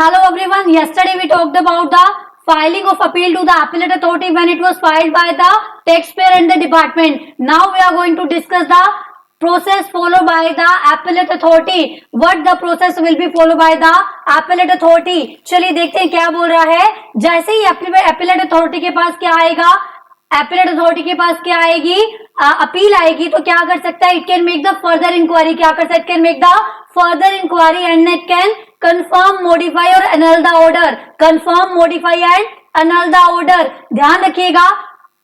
Hello everyone. Yesterday we talked about the filing of appeal to the appellate authority when it was filed by the taxpayer and the department. Now we are going to discuss the process followed by the appellate authority. What the process will be followed by the appellate authority. चलिए देखते हैं क्या बोल रहा है. जैसे ही appellate authority के पास क्या आएगा, एपीलेट अथॉरिटी के पास क्या आएगी, अपील आएगी, तो क्या कर सकता है, it can make the further inquiry. क्या कर सकता है, it can make the further inquiry and it can confirm, modify और annul the order. Confirm, modify and annul the order. ध्यान रखिएगा,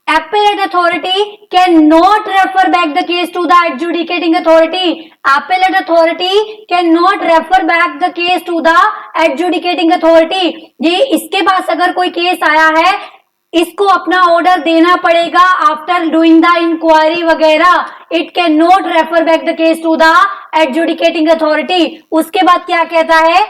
appellate authority cannot refer back the case to the adjudicating authority. Appellate authority cannot refer back the case to the adjudicating authority. ये इसके पास अगर कोई case आया है, इसको अपना ऑर्डर देना पड़ेगा आफ्टर डूइंग द इंक्वायरी वगैरह. It can not refer back the case to the adjudicating authority. उसके बाद क्या कहता है,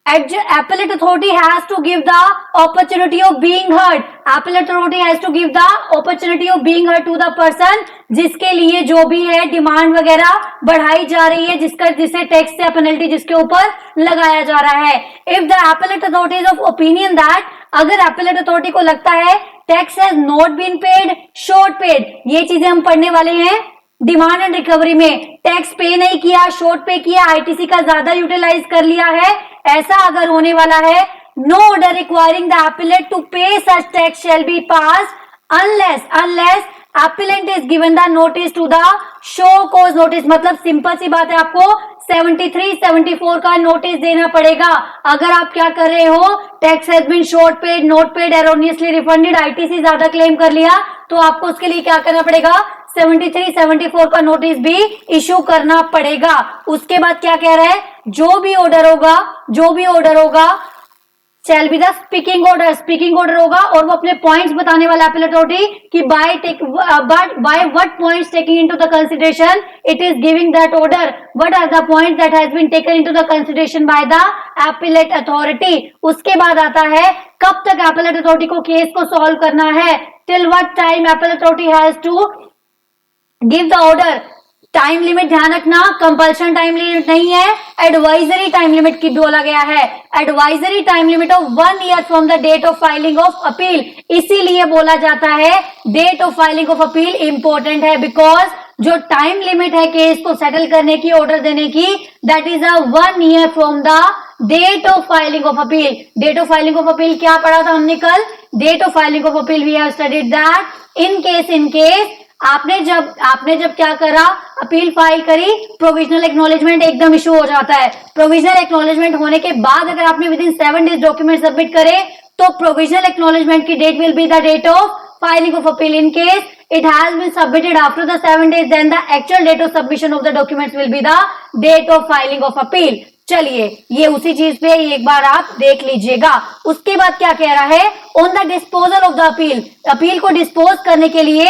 appellate authority has to give the opportunity of being heard. Appellate authority has to give the opportunity of being heard to the person जिसके लिए जो भी है डिमांड वगैरह बढ़ाई जा रही है, जिसे टैक्स या पेनल्टी जिसके ऊपर लगाया जा रहा है. If the appellate authority is of opinion that, अगर appellate authority को लगता है tax has not been paid, short paid, ये चीजें हम पढ़ने वाले हैं डिमांड एंड रिकवरी में. टैक्स पे नहीं किया, शॉर्ट पे किया, आईटीसी का ज्यादा यूटिलाइज कर लिया है, ऐसा अगर होने वाला है, no order requiring the appellate to pay such tax shall be pass unless appellant is given the notice to the show cause notice. मतलब सिंपल सी बात है, आपको 73, 74 का नोटिस देना पड़ेगा. अगर आप क्या कर रहे हो, tax has been short paid, not paid, erroneously refunded, ITC ज्यादा क्लेम कर लिया, तो आपको उसके लिए क्या करना पड़ेगा, 73, 74 का नोटिस भी इशू करना पड़ेगा. उसके बाद क्या कह रहा है, जो भी ऑर्डर होगा shall be the speaking order होगा, और वो अपने पॉइंट्स बताने वाला एपीलेट अथॉरिटी कि by what points taking into the consideration it is giving that order, what are the points that has been taken into the consideration by the appellate authority. उसके बाद आता है कब तक एपीलेट अथॉरिटी को case को solve करना है, till what time appellate authority has to give the order. Time limit ध्यान रखना, कंपल्शन टाइम लिमिट नहीं है, एडवाइजरी टाइम लिमिट की बोला गया है. Advisory time limit of 1 year from the date of filing of appeal. इसीलिए बोला जाता है date of filing of appeal important है, बिकॉज जो टाइम लिमिट है केस को सेटल करने की, ऑर्डर देने की, that is a 1 year from the date of filing of appeal. Date of filing of appeal क्या पढ़ा था हमने कल, date of filing of appeal we have studied that in case आपने जब क्या करा, अपील फाइल करी, प्रोविजनल एक्नॉलेजमेंट एकदम इशू हो जाता है. प्रोविजनल एक्नॉलेजमेंट होने के बाद अगर आपने within 7 days document submit करे, तो प्रोविजनल एक्नॉलेजमेंट की date will be the date of filing of appeal. In case it has been submitted after the 7 days, then the actual date of submission of the documents will be the date of filing of appeal. चलिए, ये उसी चीज पे एक बार आप देख लीजिएगा. उसके बाद क्या कह रहा है, on the disposal of the appeal, appeal को डिस्पोज करने के लिए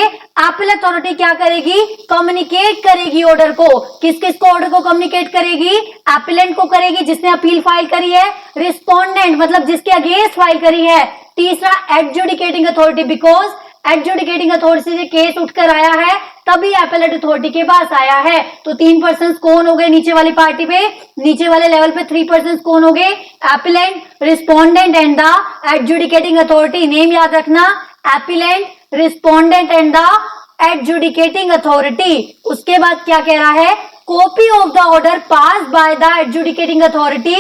अपील अथॉरिटी क्या करेगी, कम्युनिकेट करेगी ऑर्डर को. किस किस को ऑर्डर को कम्युनिकेट करेगी, अपीलेंट को करेगी जिसने अपील फाइल करी है, रिस्पोंडेंट मतलब जिसके अगेंस्ट फाइल करी है, तीसरा adjudicating authority, because adjudicating authority से केस उठकर आया है तभी एपीलेट अथॉरिटी के पास आया है. तो 3 पर्सन कौन हो गए नीचे वाली पार्टी पे, नीचे वाले लेवल पे 3 पर्सन कौन हो गए, appellant, respondent and the adjudicating authority. Name याद रखना, appellant, respondent and the adjudicating authority. उसके बाद क्या कह रहा है, copy of the order passed by the adjudicating authority,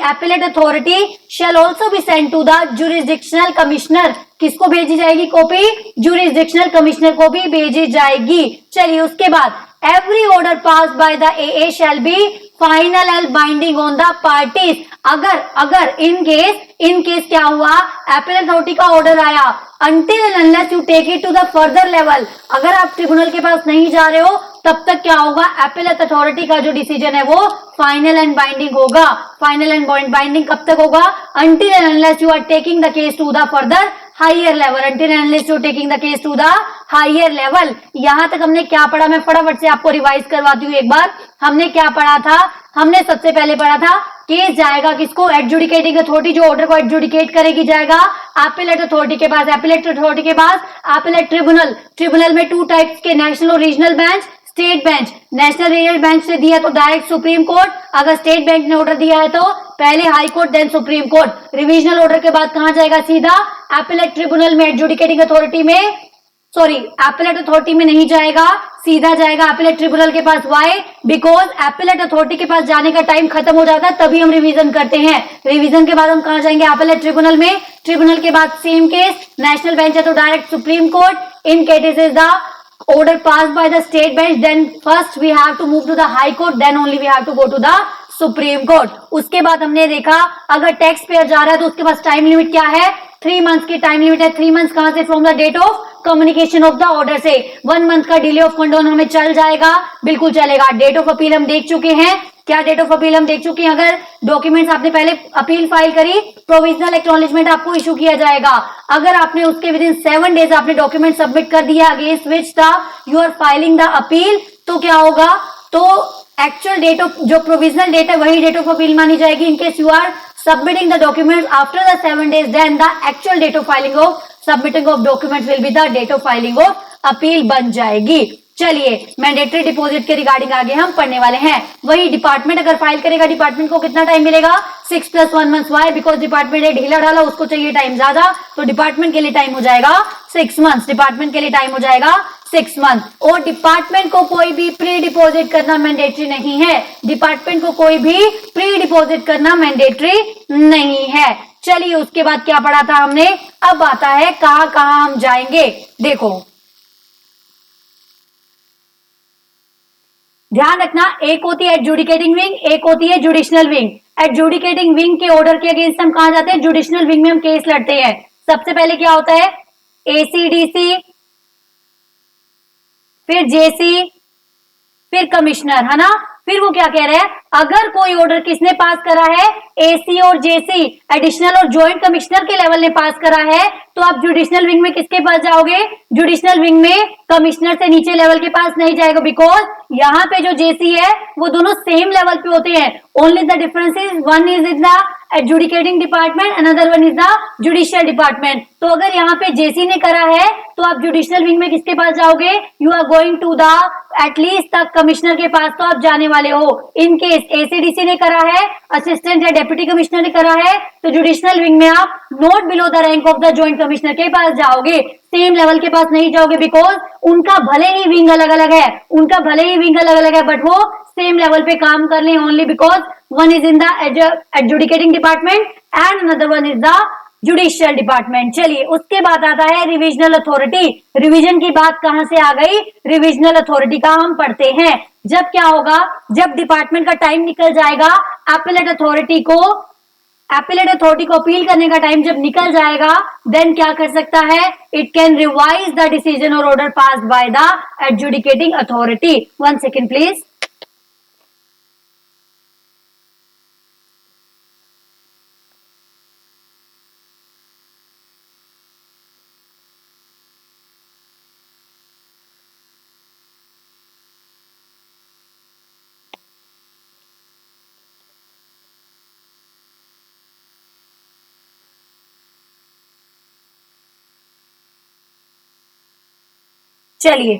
appellate authority shall also be sent to the jurisdictional commissioner. किसको भेजी जाएगी कॉपी, jurisdictional commissioner को भी भेजी जाएगी. चलिए उसके बाद every order passed by the AA shall be final and binding on the parties. अगर in case क्या हुआ, appellate authority का ऑर्डर आया, until and unless you take it to the further level, अगर आप ट्रिब्यूनल के पास नहीं जा रहे हो तब तक क्या होगा, एपीलेट अथॉरिटी का जो डिसीजन है वो फाइनल एंड बाइंडिंग होगा. फाइनल एंड बाइंडिंग कब तक होगा, until and unless you are taking the case to the further higher level, until and unless you are taking the case to the higher level. यहां तक हमने क्या पढ़ा, मैं फटाफट से आपको रिवाइज करवाती हूँ एक बार. हमने क्या पढ़ा था, हमने सबसे पहले पढ़ा था केस जाएगा किसको, एडजुडिकेटिंग अथॉरिटी, जो ऑर्डर को एडजुडिकेट करेगी जाएगा अपीलेट अथॉरिटी के पास, अपीलेट अथॉरिटी के पास अपीलेट ट्रिब्यूनल। ट्रिब्यूनल में टू टाइप्स के, नेशनल और regional bench, state bench. National regional bench ने दिया तो डायरेक्ट सुप्रीम कोर्ट, अगर स्टेट बेंच ने ऑर्डर दिया है तो पहले high court then supreme court. Revisional order के बाद कहां जाएगा, सीधा अपीलेट ट्रिब्यूनल में, एडजुडिकेटिंग अथॉरिटी में, सॉरी अपीलेट अथॉरिटी में नहीं जाएगा, सीधा जाएगा अपीलेट ट्रिब्यूनल के पास। व्हाई, बिकॉज अपीलेट अथॉरिटी के पास जाने का टाइम खत्म हो जाता है, तभी हम रिवीजन करते हैं। रिवीजन के बाद हम कहां जाएंगे, अपीलेट ट्रिब्यूनल में। ट्रिब्यूनल के बाद सेम केस, नेशनल बेंच है तो direct supreme court. In cases is the order passed by the state bench, then first we have to move to the high court, then only we have to go to the supreme court. उसके बाद हमने देखा अगर tax payer जा रहा है तो उसके पास टाइम लिमिट क्या है, 3 मंथ्स की टाइम लिमिट है। 3 मंथ्स कहां से, from the date of communication of the order से। 1 मंथ का डिले ऑफ कंडोन हमें चल जाएगा, बिल्कुल चलेगा। डेट ऑफ अपील हम देख चुके हैं, क्या डेट ऑफ अपील हम देख चुके हैं। अगर डॉक्यूमेंट्स आपने पहले अपील फाइल करी, प्रोविजनल एक्नॉलेजमेंट आपको इशू किया जाएगा। अगर आपने उसके विद इन 7 डेज आपने डॉक्यूमेंट सबमिट कर दिया against which the you are filing the appeal, तो क्या होगा, तो एक्चुअल डेट ऑफ, जो प्रोविजनल डेट है वही डेट ऑफ अपील मानी जाएगी। In case you are submitting the documents after the 7 days, then the actual date of filing of submitting of documents will be the date of filing of appeal बन जाएगी। चलिए mandatory deposit के regarding आगे हम पढ़ने वाले हैं। वही डिपार्टमेंट अगर फाइल करेगा, डिपार्टमेंट को कितना टाइम मिलेगा, 6 + 1 मंथ। वाई, बिकॉज डिपार्टमेंट है ढीला ढाला, उसको चाहिए टाइम ज्यादा, तो डिपार्टमेंट के लिए टाइम हो जाएगा 6 मंथ्स। डिपार्टमेंट के लिए टाइम हो जाएगा 6 मंथ। और डिपार्टमेंट को कोई भी प्री डिपॉजिट करना मैंडेटरी नहीं है, डिपार्टमेंट को कोई भी प्री डिपॉजिट करना मैंडेटरी नहीं है। चलिए उसके बाद क्या पढ़ा था हमने, अब आता है कहां कहां हम जाएंगे। देखो ध्यान रखना, एक होती है एडजुडिकेटिंग विंग, एक होती है जुडिशनल विंग। एडजुडिकेटिंग विंग के ऑर्डर के अगेंस्ट हम कहां जाते हैं, जुडिशनल विंग में हम केस लड़ते हैं। सबसे पहले क्या होता है, एसीडीसी, फिर जेसी, फिर कमिश्नर, है ना। फिर वो क्या कह रहे हैं, अगर कोई ऑर्डर किसने पास करा है, एसी और जेसी, एडिशनल और ज्वाइंट कमिश्नर के लेवल ने पास करा है, तो आप जुडिशनल विंग में किसके पास जाओगे, जुडिशनल विंग में कमिश्नर से नीचे लेवल के पास नहीं जाएगा। बिकॉज यहाँ पे जो जेसी है वो दोनों सेम लेवल पे होते हैं। Only the difference is one is in the adjudicating department, another one is the judicial department. तो अगर यहाँ पे जेसी ने करा है तो आप जुडिशनल विंग में किसके पास जाओगे, you are going to the at least तक कमिश्नर के पास तो आप जाने वाले हो। इन केस एसीडीसी ने करा है, असिस्टेंट या डेप्यूटी कमिश्नर ने करा है, तो जुडिशनल विंग में आप not below the rank of the joint commissioner के पास जाओगे, सेम लेवल के पास नहीं जाओगे। बिकॉज उनका भले ही विंग अलग अलग है, उनका भले ही विंग अलग अलग है, बट वो सेम लेवल पे काम कर ले, only because one is in the adjudicating department and another one is the judicial department. चलिए उसके बाद आता है रिविजनल अथॉरिटी। रिवीजन की बात कहां से आ गई, रिविजनल अथॉरिटी का हम पढ़ते हैं। जब क्या होगा, जब डिपार्टमेंट का टाइम निकल जाएगा, अपीलेट अथॉरिटी को अपील करने का टाइम जब निकल जाएगा, देन क्या कर सकता है, it can revise the decision और order passed by the adjudicating authority. 1 second please. चलिए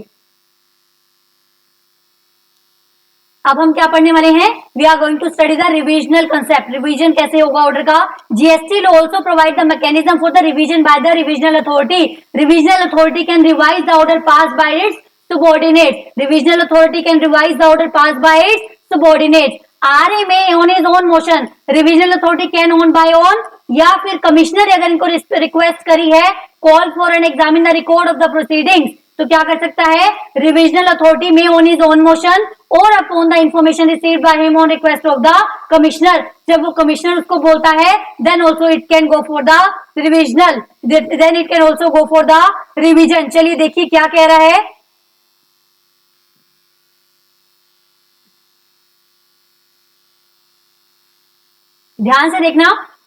अब हम क्या पढ़ने वाले हैं, we are going to study the revisional concept. Revision कैसे होगा ऑर्डर का, GST law also provide the mechanism for the revision by the revisional authority. Revisional authority can revise the order pass by its subordinates. Revisional authority can revise the order passed by its subordinates. RMA on his own motion, revisional authority can on by on, या फिर commissioner अगर इनको request करी है, call for and examine the record of the proceedings, तो क्या कर सकता है, रिविजनल अथॉरिटी में ऑन हिज ओन मोशन और upon the information received by him on request of the commissioner, जब वो कमिश्नर उसको बोलता है, then also it can go for the revisional, then it can also go for the revision. चलिए देखिए क्या कह रहा है, ध्यान से देखना,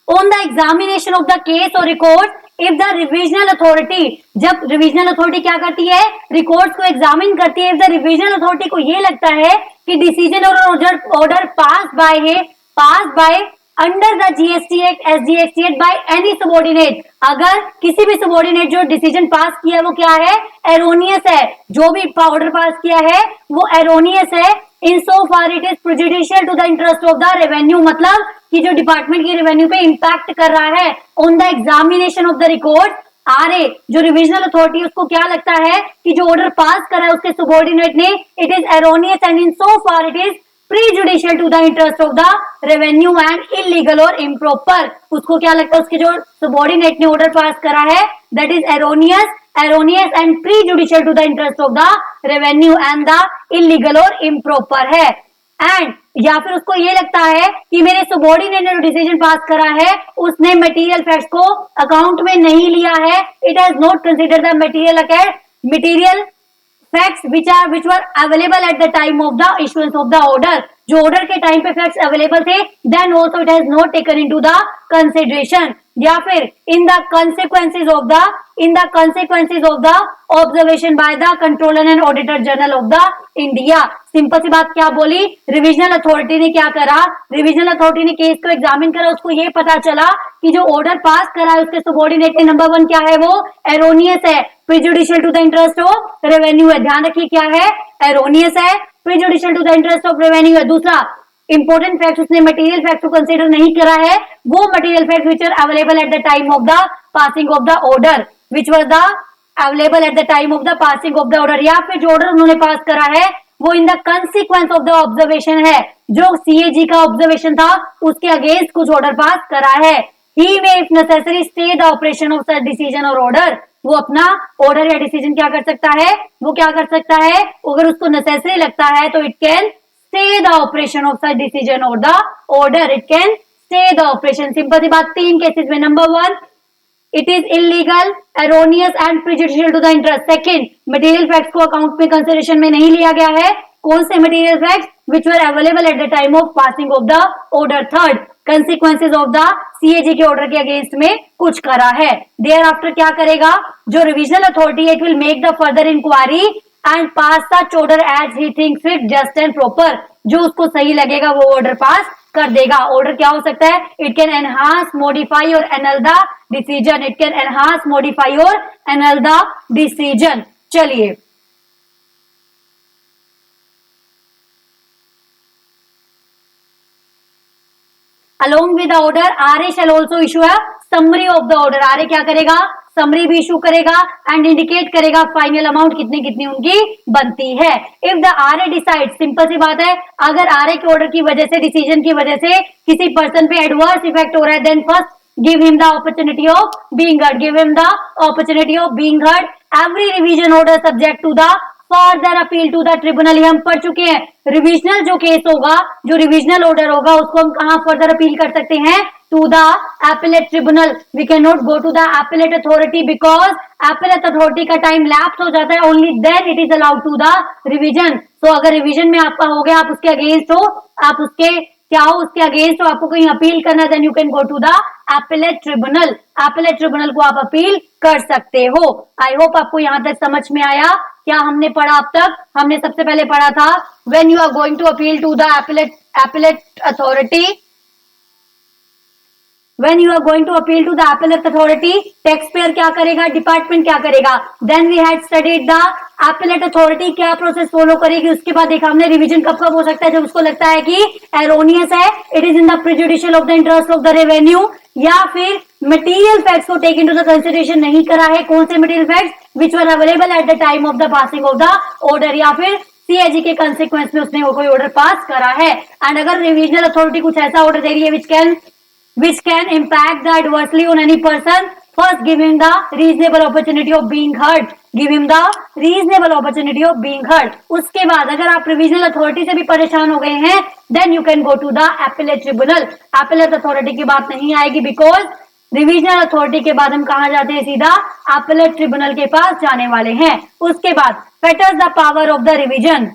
on the examination of the case और record, if the revisional authority, जब रिविजनल अथॉरिटी क्या करती है, रिकॉर्ड्स को एग्जामिन करती है, इफ द रिविजनल अथॉरिटी को ये लगता है कि डिसीजन और ऑर्डर पास बाय है pass by under the GST act, SGST act by any subordinate, अगर किसी भी सबॉर्डिनेट जो डिसीजन पास किया है वो क्या है, एरोनियस है, जो भी ऑर्डर पास किया है वो एरोनियस है, in so far it is prejudicial to the interest of the revenue, मतलब कि जो डिपार्टमेंट की रेवेन्यू पे इंपैक्ट कर रहा है on the examination of the record. RA जो रिविजनल अथॉरिटी, उसको क्या लगता है कि जो ऑर्डर पास करा है उसके सबॉर्डिनेट ने, it is erroneous and in so far it is prejudicial to the interest of the revenue and illegal और इम्प्रॉपर, उसको क्या लगता है उसके जो सबॉर्डिनेट ने ऑर्डर पास करा है that is erroneous and prejudicial to the interest of the revenue and the illegal और इम्प्रॉपर है। एंड या फिर उसको ये लगता है कि मेरे सबॉर्डिनेट ने जो डिसीजन पास करा है उसने मटेरियल फैक्ट्स को अकाउंट में नहीं लिया है, it has not consider the material facts which were available at the time of the issuance of the order, जो ऑर्डर के टाइम पे फैक्ट्स अवेलेबल थे, then also it has not taken into the consideration. या फिर in the consequences of the observation by the controller and auditor general of the India. Simple सी बात क्या बोली, रिविजनल अथॉरिटी ने क्या करा, रिविजनल अथॉरिटी ने केस को एग्जामिन करा, उसको ये पता चला कि जो ऑर्डर पास करा है उसके सबॉर्डिनेट ने नंबर 1 क्या है, वो एरोनियस है, prejudicial to the interest of revenue है, ध्यान रखिए क्या है, एरोनियस है, prejudicial to the interest of revenue है। दूसरा इंपॉर्टेंट फैक्ट, उसने मटेरियल फैक्ट को कंसीडर नहीं करा है, वो material fact which are available at the time of the passing of the order, which was the available at the time of the passing of the order, या फिर जो order उन्होंने pass करा है वो in the consequence of the observation है, जो CAG का ऑब्जर्वेशन था उसके अगेंस्ट कुछ ऑर्डर पास करा है। ही में if necessary stay the operation of such decision और ऑर्डर, वो अपना ऑर्डर या डिसीजन क्या कर सकता है, वो क्या कर सकता है, अगर उसको नेसेसरी लगता है तो it can stay the operation of such decision और the order, it can stay the operation. Simple सी बात, 3 केसेस में, number 1 it is illegal, erroneous and prejudicial to the interest. Second, material facts को account में consideration में नहीं लिया गया है, कौन से material facts, which were available at the time of passing of the order. Third, consequences of the CAG के ऑर्डर के अगेंस्ट में कुछ करा है। देयर आफ्टर क्या करेगा, जो revisional authority it will make the further inquiry and pass such order as he thinks it just and proper, जो उसको सही लगेगा वो ऑर्डर पास कर देगा। ऑर्डर क्या हो सकता है, इट कैन एनहांस, मॉडिफाई और anal the decision, it can enhance, modify और एनल द डिसीजन। चलिए along with the order RA shall also issue a summary of the order, RA क्या करेगा, समरी भी इशू करेगा एंड इंडिकेट करेगा final amount कितनी कितनी उनकी बनती है। If the RA decide, simple सी बात है, अगर आरए के ऑर्डर की वजह से, डिसीजन की वजह से किसी पर्सन पे एडवर्स इफेक्ट हो रहा है, then first give him the opportunity of being heard, give him the opportunity of being heard, every revision order subject to the further appeal to the tribunal, ये हम पढ़ चुके हैं। रिविजनल जो केस होगा, जो रिविजनल ऑर्डर होगा उसको हम कहां फर्दर अपील कर सकते हैं, to the appellate tribunal. We can not go to the appellate authority because appellate authority का टाइम लैप्स हो जाता है, only then it is allowed to the revision. तो अगर रिविजन में आपका हो गया, आप उसके अगेंस्ट हो, आप उसके क्या हो, उसके अगेंस्ट हो, आपको कहीं अपील करना, then you can go to the appellate tribunal, appellate tribunal को आप अपील कर सकते हो। आई होप आपको यहां तक समझ में आया। क्या हमने पढ़ा अब तक, हमने सबसे पहले पढ़ा था when you are going to appeal to the appellate authority, when you are going to appeal to the appellate authority, taxpayer क्या करेगा, डिपार्टमेंट क्या करेगा। then we had studied the appellate authority क्या प्रोसेस फॉलो करेगी, उसके बाद देखा हमने रिवीजन कब कब हो सकता है, जब उसको लगता है कि एरोनियस है, it is in the prejudicial of the interest of the revenue, या फिर मटेरियल फैक्ट्स को टेक इनटू द कंसिडरेशन नहीं करा है, कौन से material facts, which were available at the time of the passing of the order, या फिर सीएजी के कंसिक्वेंस में उसने वो कोई ऑर्डर पास करा है। एंड अगर रिविजनल अथॉरिटी कुछ ऐसा ऑर्डर दे रही है which can impact the adversely on any person, first give him the reasonable opportunity of being heard, give him the reasonable opportunity of being heard। उसके बाद अगर आप रिविजनल अथॉरिटी से भी परेशान हो गए हैं, then you can go to the appellate tribunal, appellate authority की बात नहीं आएगी, because रिविजनल अथॉरिटी के बाद हम कहां जाते हैं, सीधा appellate tribunal के पास जाने वाले हैं। उसके बाद fetters the power of the revision,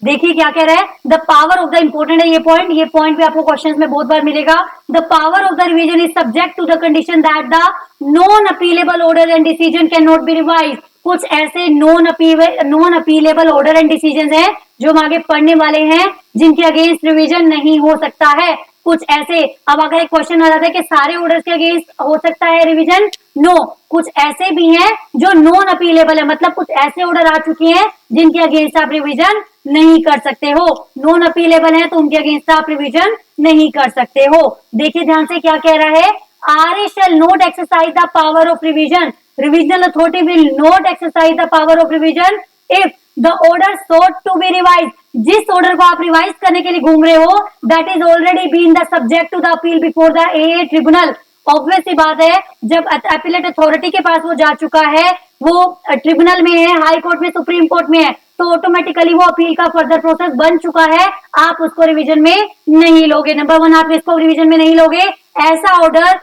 देखिए क्या कह रहा है, the power of the important है ये पॉइंट भी आपको क्वेश्चंस में बहुत बार मिलेगा। The power of the revision is subject to the condition that the non appealable order and decision can not be revise. कुछ ऐसे non appealable order and decision है जो हम आगे पढ़ने वाले हैं जिनके अगेंस्ट रिवीजन नहीं हो सकता है। कुछ ऐसे, अब अगर एक क्वेश्चन आ जाता है कि सारे ऑर्डर्स के अगेंस्ट हो सकता है रिवीजन, नो, कुछ ऐसे भी हैं जो नॉन अपीलेबल है, मतलब कुछ ऐसे ऑर्डर आ चुके हैं जिनके अगेंस्ट आप रिवीजन नहीं कर सकते हो। नॉन अपीलेबल है तो उनके अगेंस्ट आप रिवीजन नहीं कर सकते हो। देखिए ध्यान से क्या कह रहा है, R shall not exercise the power of revision, revisional authority will not exercise the power of revision if the order sought to be revise, जिस ऑर्डर को आप रिवाइज करने के लिए घूम रहे हो that is already been the subject to the appeal before the AA tribunal. Obvious सी बात है, जब अपीलेट अथॉरिटी के पास वो जा चुका है, वो ट्रिब्यूनल में है, हाई कोर्ट में, सुप्रीम कोर्ट में है, तो ऑटोमेटिकली वो अपील का फर्दर प्रोसेस बन चुका है, आप उसको रिवीजन में नहीं लोगे। नंबर वन, आप इसको रिवीजन में नहीं लोगे। ऐसा order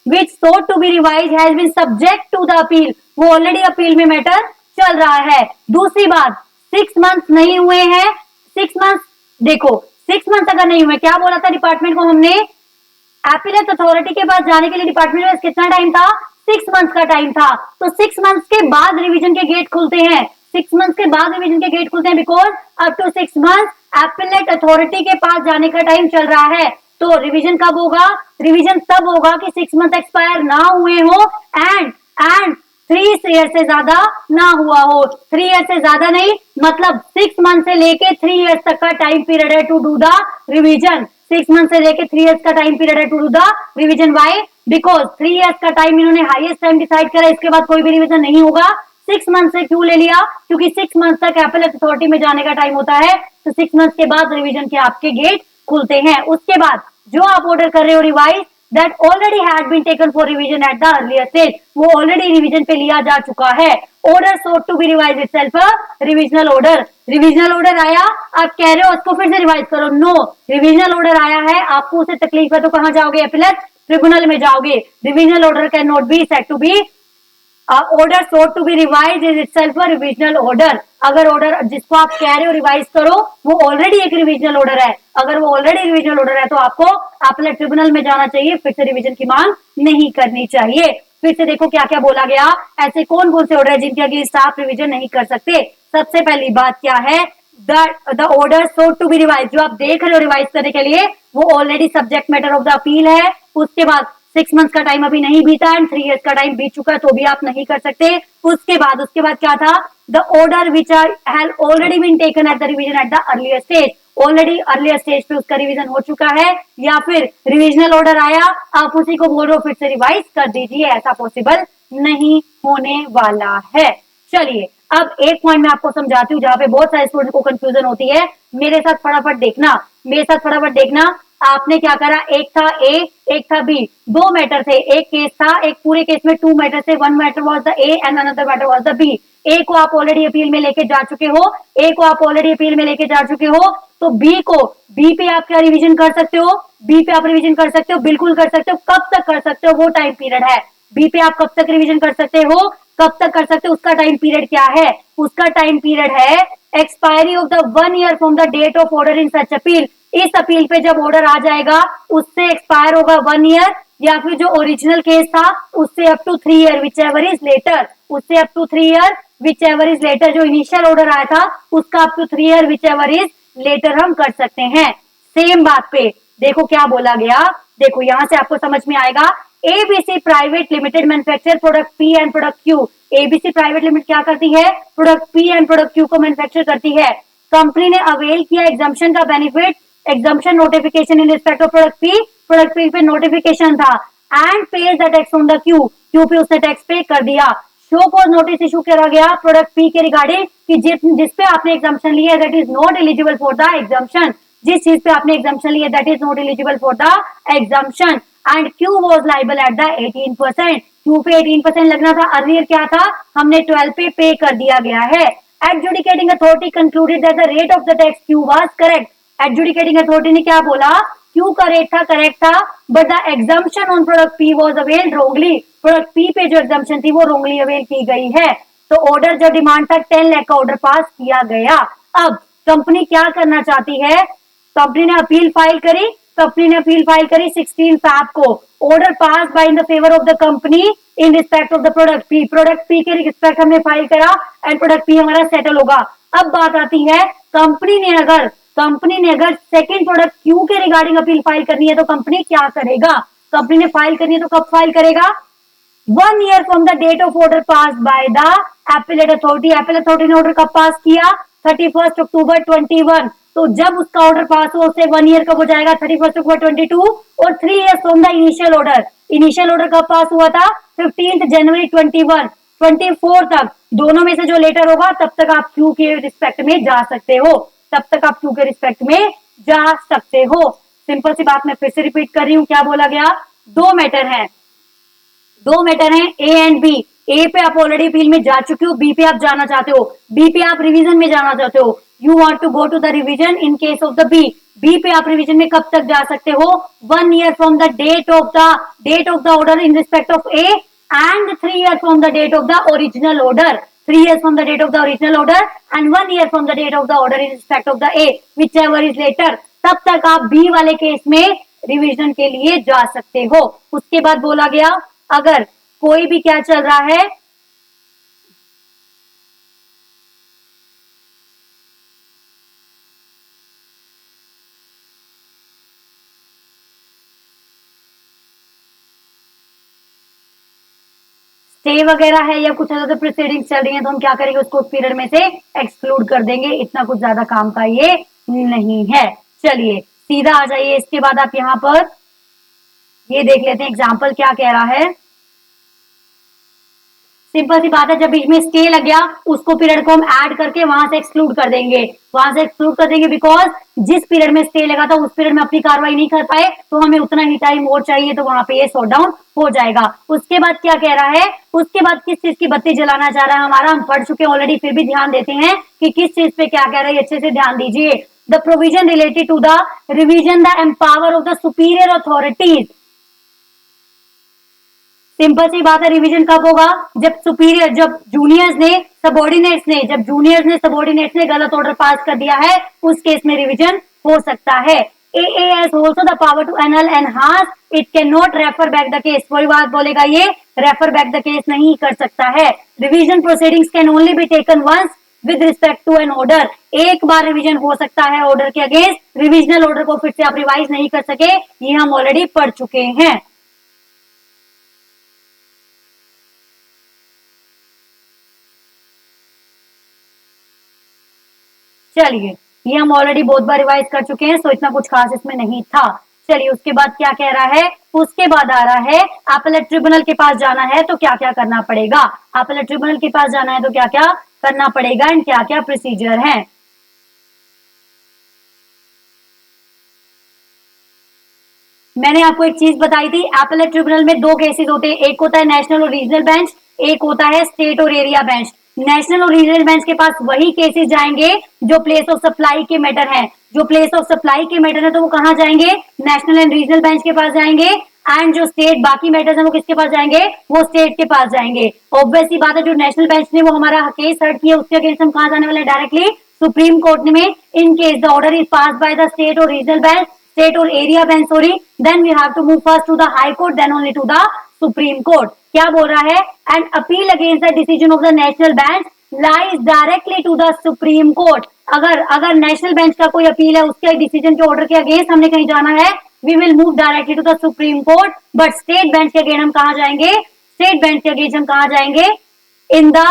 which sought to be revised has been subject to the appeal, वो ऑलरेडी अपील में मैटर चल रहा है। दूसरी बात, 6 मंथ नहीं हुए हैं, 6 मंथ, देखो 6 मंथ अगर नहीं हुए, क्या बोला था डिपार्टमेंट को हमने, अपीलेट अथॉरिटी के पास जाने के लिए डिपार्टमेंट में कितना टाइम था, 6 मंथ का टाइम था। तो 6 मंथ के बाद रिवीजन के गेट खुलते हैं, 6 मंथ के बाद रिवीजन के गेट खुलते हैं, because up to 6 month appellate authority के पास जाने का टाइम चल रहा है। तो रिवीजन कब होगा, रिवीजन तब होगा कि 6 मंथ एक्सपायर ना हुए हो एंड 3 ईयर से ज्यादा ना हुआ हो। 3 ईयर से ज्यादा नहीं, मतलब 6 मंथ से लेके 3 ईयर्स तक का टाइम पीरियड है to do the revision. 6 month से लेके 3 ईयर्स का टाइम पीरियड है to do the revision. Why, because 3 years का टाइम इन्होंने हाईएस्ट टाइम डिसाइड करा, इसके बाद कोई भी रिवीजन नहीं होगा। 6 मंथ से क्यों ले लिया, क्योंकि 6 मंथ तक अपीलेट अथॉरिटी में जाने का टाइम होता है, तो 6 मंथ के बाद रिवीजन के आपके गेट खुलते हैं। उसके बाद जो आप ऑर्डर कर रहे हो revise, that already had been taken for revision at the earlier stage, वो ऑलरेडी रिवीजन पे लिया जा चुका है। Order sought to be revise itself a revisional order. Revisional order आया, आप कह रहे हो उसको फिर से रिवाइज करो, नो, रिविजनल ऑर्डर आया है, आपको उसे तकलीफ है तो कहां जाओगे, अपीलेट ट्रिब्यूनल में जाओगे। Revisional order can not be said to be order sought to be revise is itself a revisional order. अगर ऑर्डर जिसको आप कह रहे हो रिवाइज करो वो ऑलरेडी एक रिविजनल ऑर्डर है, अगर वो ऑलरेडी रिविजनल ऑर्डर है तो आपको अपीलेट ट्रिब्यूनल में जाना चाहिए, फिर से रिवीजन की मांग नहीं करनी चाहिए। फिर से देखो क्या क्या बोला गया, ऐसे कौन कौन से ऑर्डर है जिनके अगेंस्ट आप रिवीजन नहीं कर सकते। सबसे पहली बात क्या है, the order sought to be revise, जो आप देख रहे हो रिवाइज करने के लिए वो already subject matter of the appeal है। उसके बाद 6 मंथ का टाइम अभी नहीं बीता एंड 3 ईयर्स का टाइम बीत चुका है तो भी आप नहीं कर सकते। उसके बाद क्या था, the order which has already been taken at the revision at the earlier stage, already earlier stage पे उसका रिवीजन हो चुका है, या फिर रिविजनल ऑर्डर आया आप उसी को बोल रहे हो फिर से रिवाइज कर दीजिए, ऐसा पॉसिबल नहीं होने वाला है। चलिए अब एक पॉइंट मैं आपको समझाती हूँ जहां पे बहुत सारे स्टूडेंट को कंफ्यूजन होती है। मेरे साथ फटाफट देखना, आपने क्या करा, एक था ए एक था बी, 2 मैटर थे, एक केस था, एक पूरे केस में 2 मैटर थे, 1 matter was the A and another matter was the B. A को आप ऑलरेडी अपील में लेके जा चुके हो, तो बी पे आप क्या रिवीजन कर सकते हो, बी पे आप रिवीजन कर सकते हो, बिल्कुल कर सकते हो। कब तक कर सकते हो, वो टाइम पीरियड है, बी पे आप कब तक रिवीजन कर सकते हो, उसका टाइम पीरियड क्या है, उसका टाइम पीरियड है expiry of the 1 year from the date of order in such appeal. इस अपील पे जब ऑर्डर आ जाएगा उससे एक्सपायर होगा 1 ईयर, या फिर जो ओरिजिनल केस था उससे up to 3 year whichever is later, जो इनिशियल ऑर्डर आया था उसका up to 3 year whichever is later हम कर सकते हैं। सेम बात पे देखो क्या बोला गया, देखो यहां से आपको समझ में आएगा। ABC private limited manufacture product P and product Q. ABC private limited क्या करती है, product P and product Q को मैन्युफैक्चर करती है। कंपनी ने अवेल किया एग्जम्पशन का benefit, exemption notification in respect of product P पे नोटिफिकेशन था and page the tax on the Q पे उसने टैक्स पे कर दिया। शो कॉज नोटिस इशू करा गया प्रोडक्ट पी के रिगार्डिंग कि जिस पे आपने एग्जम्पशन लिया that is not eligible for the exemption, जिस चीज पे आपने एग्जम्पशन लिया that is not eligible for the exemption and Q was liable at the 18%। Q पे 18% लगना था, अर्लियर क्या था, हमने 12 पे कर दिया गया है। Adjudicating authority concluded that the rate of the tax Q was correct. Adjudicating authority ने क्या बोला, क्यू का रेट था करेक्ट था, but the exemption on product P was availed wrongly. Product P पे जो एग्जम्पशन थी वो रॉन्गली अवेल की गई है। तो ऑर्डर जो डिमांड था 10 लाख का ऑर्डर पास किया गया। अब कंपनी क्या करना चाहती है, कंपनी ने अपील फाइल करी, कंपनी ने अपील फाइल करी 16 फैब को, order pass by in the favour of the company in respect of the product P, product P के रिस्पेक्ट हमने फाइल करा एंड प्रोडक्ट पी हमारा सेटल होगा। अब बात आती है कंपनी ने अगर सेकंड प्रोडक्ट क्यू के रिगार्डिंग अपील फाइल करनी है तो कंपनी क्या करेगा, कंपनी ने फाइल करनी है तो कब फाइल करेगा, 1 year from the date of order pass by the appellate authority. Appellate authority ने ऑर्डर कब पास किया, 31 अक्टूबर 21, तो जब उसका ऑर्डर पास हो उससे 1 year कब हो जाएगा, 31 अक्टूबर 22, और 3 years from the initial order. Initial order कब पास हुआ था, 15 जनवरी 21, 24 तक, दोनों में से जो लेटर होगा तब तक आप क्यू के रिस्पेक्ट में जा सकते हो, तब तक आप क्यू के रिस्पेक्ट में जा सकते हो। सिंपल सी बात मैं फिर से रिपीट कर रही हूं, क्या बोला गया, दो मैटर हैं ए एंड बी। ए पे आप ऑलरेडी अपील में जा चुके हो, बी पे आप जाना चाहते हो, बी पे आप रिवीजन में जाना चाहते हो, you want to go to the revision in case of the B. B पे आप रिवीजन में कब तक जा सकते हो, 1 year from the date of the order in respect of A and 3 years from the date of the original order, 3 years from the date of the original order and 1 year from the date of the order in respect of the A, whichever is later। तब तक आप B वाले case में revision के लिए जा सकते हो। उसके बाद बोला गया अगर कोई भी क्या चल रहा है, स्टे वगैरह है या कुछ अदर प्रोसीडिंग्स चल रही है तो हम क्या करेंगे, उसको उस पीरियड में से एक्सक्लूड कर देंगे, इतना कुछ ज्यादा काम का ये नहीं है। चलिए सीधा आ जाइए, इसके बाद आप यहां पर ये देख लेते हैं एग्जाम्पल क्या कह रहा है। सिंपल सी बात है, जब बीच में स्टे लग गया उसको पीरियड को हम ऐड करके वहां से एक्सक्लूड कर देंगे, बिकॉज जिस पीरियड में स्टे लगा था उस पीरियड में अपनी कार्रवाई नहीं कर पाए तो हमें उतना ही टाइम और चाहिए, तो वहां पे ये शॉट डाउन हो जाएगा। उसके बाद क्या कह रहा है, उसके बाद किस चीज की बत्ती जलाना चाह रहा है हमारा, हम पढ़ चुके हैं ऑलरेडी, फिर भी ध्यान देते हैं कि किस चीज पे क्या कह रहा है, अच्छे से ध्यान दीजिए। The provision related to the revision the empower of the superior authorities. Simple सी बात है, रिवीजन कब होगा, जब जूनियर्स ने सबॉर्डिनेट्स ने गलत ऑर्डर पास कर दिया है, उस केस में रिवीजन हो सकता है। AA has also the power to annul and enhance, it cannot refer back the case। कोई बात बोलेगा ये रेफर बैक द केस नहीं कर सकता है। Revision proceedings can only be taken once with respect to an order. एक बार रिवीजन हो सकता है ऑर्डर के अगेंस्ट, रिविजनल ऑर्डर को फिर से आप रिवाइज नहीं कर सके, ये हम ऑलरेडी पढ़ चुके हैं। चलिए ये हम ऑलरेडी बहुत बार रिवाइज कर चुके हैं, सो इतना कुछ खास इसमें नहीं था। चलिए उसके बाद क्या कह रहा है, उसके बाद आ रहा है अपीलेट ट्रिब्यूनल के पास जाना है तो क्या क्या करना पड़ेगा, अपीलेट ट्रिब्यूनल के पास जाना है तो क्या क्या करना पड़ेगा एंड क्या क्या प्रोसीजर है। मैंने आपको एक चीज बताई थी, अपीलेट ट्रिब्यूनल में दो केसेस होते हैं, एक होता है नेशनल और रीजनल बेंच, एक होता है स्टेट और एरिया बेंच। नेशनल और रीजनल बेंच के पास वही केसेस जाएंगे जो प्लेस ऑफ सप्लाई के मैटर है, जो प्लेस ऑफ सप्लाई के मैटर है तो वो कहां जाएंगे, नेशनल एंड रीजनल बेंच के पास जाएंगे, एंड जो स्टेट बाकी मैटर्स है वो किसके पास जाएंगे, वो स्टेट के पास जाएंगे। ऑब्वियस सी बात है, जो नेशनल बेंच ने वो हमारा केस हर्ट किया उसके अगेंस्ट हम कहां जाने वाले हैं, डायरेक्टली सुप्रीम कोर्ट में। In case the order is pass by the state और रीजनल बेंच, स्टेट और area bench sorry, then we have to move first to the high court then only to the supreme court. क्या बोल रहा है, and appeal against the decision of the national bench lies directly to the supreme court. अगर national bench का कोई appeal है उसके decision के ऑर्डर के अगेंस्ट हमने कहीं जाना है, we will move directly to the supreme court. But state bench के अगेंस्ट हम कहां जाएंगे, स्टेट बेंच के अगेंस्ट हम कहां जाएंगे, इन द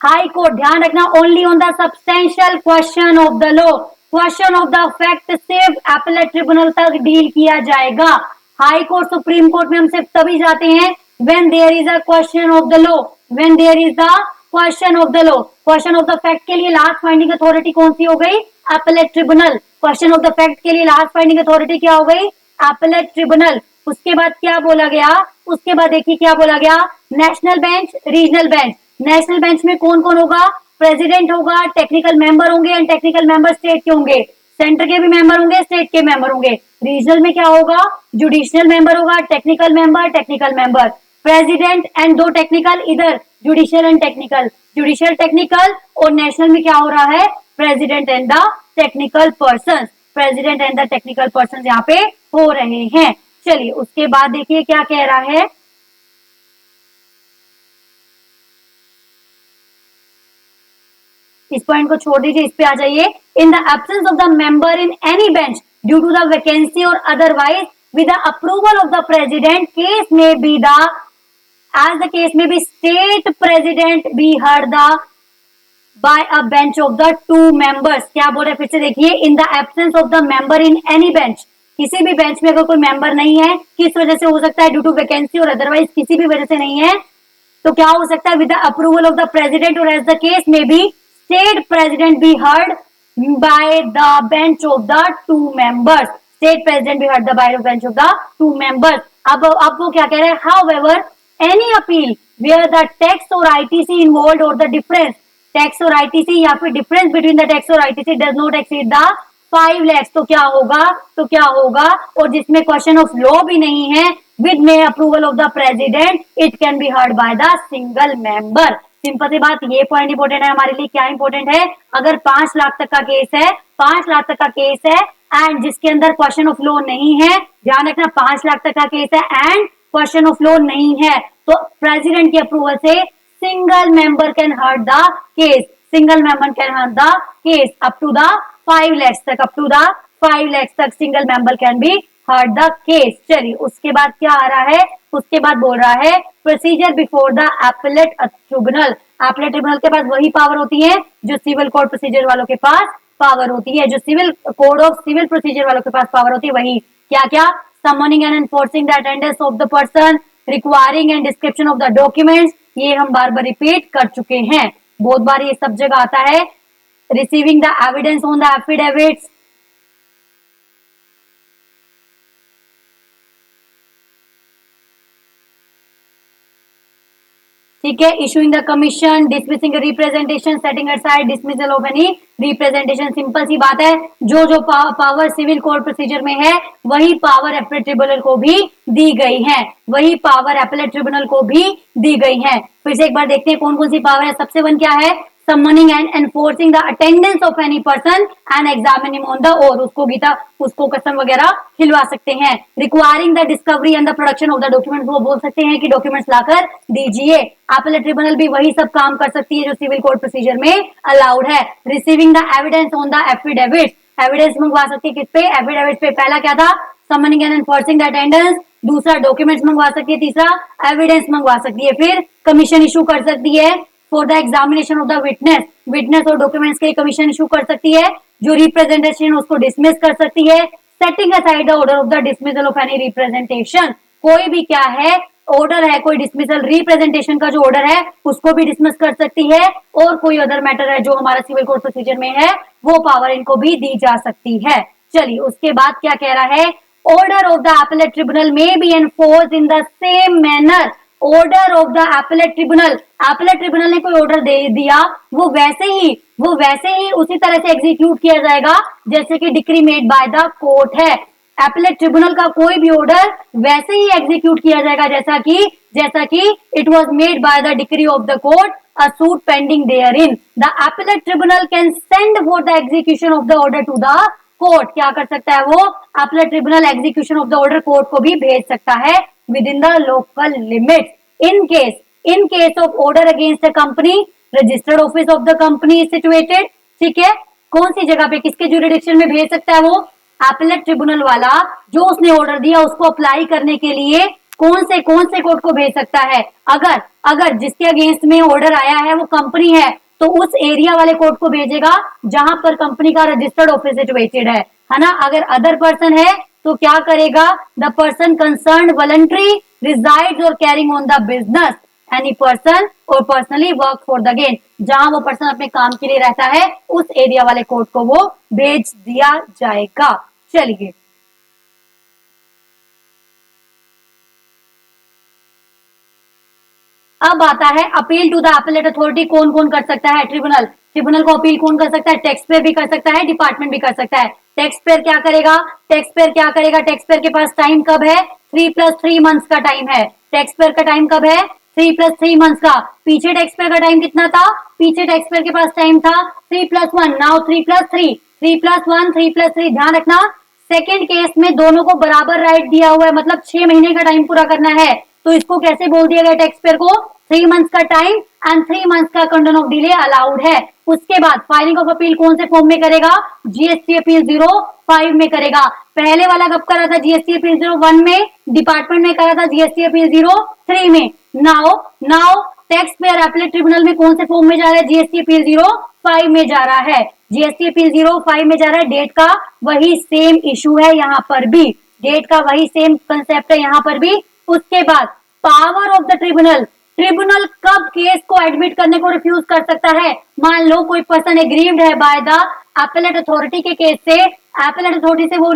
हाई कोर्ट। ध्यान रखना, only on the substantial question of the law, question of the fact सिर्फ अपीलेट ट्रिब्यूनल तक डील किया जाएगा। हाई कोर्ट सुप्रीम कोर्ट में हम सिर्फ तभी जाते हैं when there is a question of the law, when there is the question of the law। Question of the fact के लिए लास्ट फाइंडिंग अथॉरिटी कौन सी हो गई, appellate tribunal. Question of the fact के लिए लास्ट फाइंडिंग अथॉरिटी क्या हो गई, अपीलेट ट्रिब्यूनल। उसके बाद क्या बोला गया, उसके बाद देखिए क्या बोला गया, national bench, regional bench. National bench में कौन कौन होगा, प्रेसिडेंट होगा, टेक्निकल मेंबर होंगे एंड टेक्निकल मेंबर स्टेट के होंगे, सेंटर के भी मेंबर होंगे, स्टेट के मेंबर होंगे। रीजनल में क्या होगा, जुडिशियल मेंबर होगा, टेक्निकल मेंबर, प्रेसिडेंट एंड दो टेक्निकल, इधर judicial and technical, judicial technical. और नेशनल में क्या हो रहा है, president and the technical person, president and the technical person यहाँ पे हो रहे हैं। चलिए उसके बाद देखिए क्या कह रहा है, इस पॉइंट को छोड़ दीजिए, इस पे आ जाइए। In the absence of the member in any bench due to the vacancy और otherwise with the approval of the president case may be the as the case may be state president be heard the by a bench of the two members। क्या बोल रहे फिर से देखिए, in the absence of the member in any bench, किसी भी bench में अगर कोई मेंबर नहीं है, किस वजह से हो सकता है, ड्यू टू वैकेंसी और अदरवाइज किसी भी वजह से नहीं है, तो क्या हो सकता है, with the approval of the president और as the case may be state president be heard by the bench of the two members, state president be heard by the bench of the two members. अब वो क्या कह रहे हैं, however any appeal where the tax or ITC involved or the difference tax और ITC या फिर difference between the tax और ITC does not exceed the 5 lakhs, तो क्या होगा, और जिसमें क्वेश्चन ऑफ लॉ भी नहीं है, with may approval of the president it can be heard by the single member। Simple सी बात, ये पॉइंट इंपॉर्टेंट है हमारे लिए। क्या इंपॉर्टेंट है, अगर 5 लाख तक का केस है, 5 लाख तक का केस है एंड जिसके अंदर क्वेश्चन ऑफ लॉ नहीं है, ध्यान रखना 5 लाख तक का केस है एंड क्वेश्चन ऑफ लॉ नहीं है, तो प्रेसिडेंट की अप्रूवल से single member can heard the case, single member can heard the case up to the 5 lakhs तक, अप टू द 5 lakhs तक single member can be heard the case. चलिए उसके बाद क्या आ रहा है, उसके बाद बोल रहा है procedure before the appellate tribunal. Appellate tribunal के पास वही पावर होती है जो सिविल कोर्ट प्रोसीजर वालों के पास पावर होती है, जो civil code of civil procedure वालों के पास पावर होती है। वही क्या क्या, summoning and enforcing the attendance of the person, requiring and description of the documents, ये हम बार बार रिपीट कर चुके हैं, बहुत बार ये सब जगह आता है। receiving the evidence on the affidavits, ठीक है, issuing the commission, dismissing representation, setting aside dismissal of any representation. Simple सी बात है, जो पावर सिविल कोर्ट प्रोसीजर में है वही पावर एपेलेट ट्रिब्यूनल को भी दी गई है, वही पावर एपेलेट ट्रिब्यूनल को भी दी गई है। फिर से एक बार देखते हैं कौन कौन सी पावर है। सबसे वन क्या है, summoning and enforcing the attendance of any person and examining him on the oath, उसको कसम वगैरह खिलवा सकते हैं। requiring the discovery and the production of the documents, वो बोल सकते हैं कि डॉक्यूमेंट्स लाकर दीजिए। एपेलेट ट्रिब्यूनल भी वही सब काम कर सकती है जो सिविल कोर्ट प्रोसीजर में अलाउड है। receiving the evidence on the affidavit, evidence मंगवा सकती है किस पे, एफिडेविट पे। पहला क्या था, summoning and enforcing the attendance, दूसरा डॉक्यूमेंट्स मंगवा सकती है, तीसरा एविडेंस मंगवा सकती है, फिर कमीशन इशू कर सकती है for the examination of the witness, witness और डॉक्यूमेंट्स के लिए कमीशन इशू कर सकती है, जो रिप्रेजेंटेशन उसको डिसमिस कर सकती है। Setting aside the order of the dismissal of any representation, कोई भी क्या है ऑर्डर है, कोई डिसमिसल रिप्रेजेंटेशन का जो ऑर्डर है उसको भी डिसमिस कर सकती है, और कोई अदर मैटर है जो हमारा सिविल कोर्ट प्रोसीजर में है वो पावर इनको भी दी जा सकती है। चलिए उसके बाद क्या कह रहा है, order of the appellate tribunal may be enforced in the same manner, order of the appellate tribunal, appellate tribunal ने कोई ऑर्डर दे दिया वो वैसे ही उसी तरह से एग्जीक्यूट किया जाएगा जैसे कि decree made by the court है। एपेलेट ट्रिब्यूनल का कोई भी ऑर्डर वैसे ही एग्जीक्यूट किया जाएगा जैसा कि it was made by the decree of the court, a suit pending therein. The appellate tribunal can send for the execution of the order to the court, क्या कर सकता है वो, appellate tribunal execution of the order court को भी भेज सकता है within the local limits। in case of order against the company, registered office of the company is situated, ठीक है, कौन सी जगह पे किसके जुरिडिक्शन में भेज सकता है वो, एपेलेट ट्रिब्यूनल वाला जो उसने ऑर्डर दिया उसको अप्लाई करने के लिए कौन से कोर्ट को भेज सकता है। अगर जिसके अगेंस्ट में ऑर्डर आया है वो कंपनी है तो उस एरिया वाले कोर्ट को भेजेगा जहां पर कंपनी का रजिस्टर्ड ऑफिस सिचुएटेड है ना। अगर अदर पर्सन है तो क्या करेगा, the person concern voluntary resides और carrying on the business any person और personally work for the gain, जहां वो पर्सन अपने काम के लिए रहता है उस एरिया वाले कोर्ट को वो भेज दिया जाएगा। चलिए अब आता है appeal to the appellate authority, कौन कौन कर सकता है, ट्रिब्यूनल को अपील कौन कर सकता है, टैक्स पेयर भी कर सकता है, डिपार्टमेंट भी कर सकता है। टैक्स पेयर क्या करेगा, टैक्स पेयर के पास टाइम कब है, 3 + 3 मंथ्स का टाइम है। टैक्स पेयर का टाइम कब है, 3 + 3 मंथ्स का। पीछे टैक्स पेयर का टाइम कितना था? पीछे टैक्स पेयर के पास टाइम था 3+1। नाउ 3+3, 3+1, 3+3। ध्यान रखना सेकेंड केस में दोनों को बराबर राइट दिया हुआ है, मतलब 6 महीने का टाइम पूरा करना है। तो इसको कैसे बोल दिया गया टैक्स पेयर को? 3 मंथ्स का टाइम एंड 3 मंथ्स का कंडीशन ऑफ डिले अलाउड है। उसके बाद फाइलिंग ऑफ अपील कौन से फॉर्म में करेगा? जीएसटी अपील 05 में करेगा। पहले वाला कब करा था? जीएसटी अपील 01 में, डिपार्टमेंट में करा था जीएसटी अपील 03 में। Now tax payer appellate tribunal में कौन से फॉर्म में जा रहा है? जीएसटी अपील 05 में जा रहा है। जीएसटी अपील 05 में जा रहा है। डेट का वही सेम इशू है यहाँ पर भी, डेट का वही सेम कंसेप्ट है यहाँ पर भी। उसके बाद power of the tribunal, tribunal कब केस को एडमिट करने को रिफ्यूज कर सकता है? मान लो कोई पर्सन एग्रीव्ड है बाय द अपीलेट अथॉरिटी के केस से, अपीलेट अथॉरिटी से वो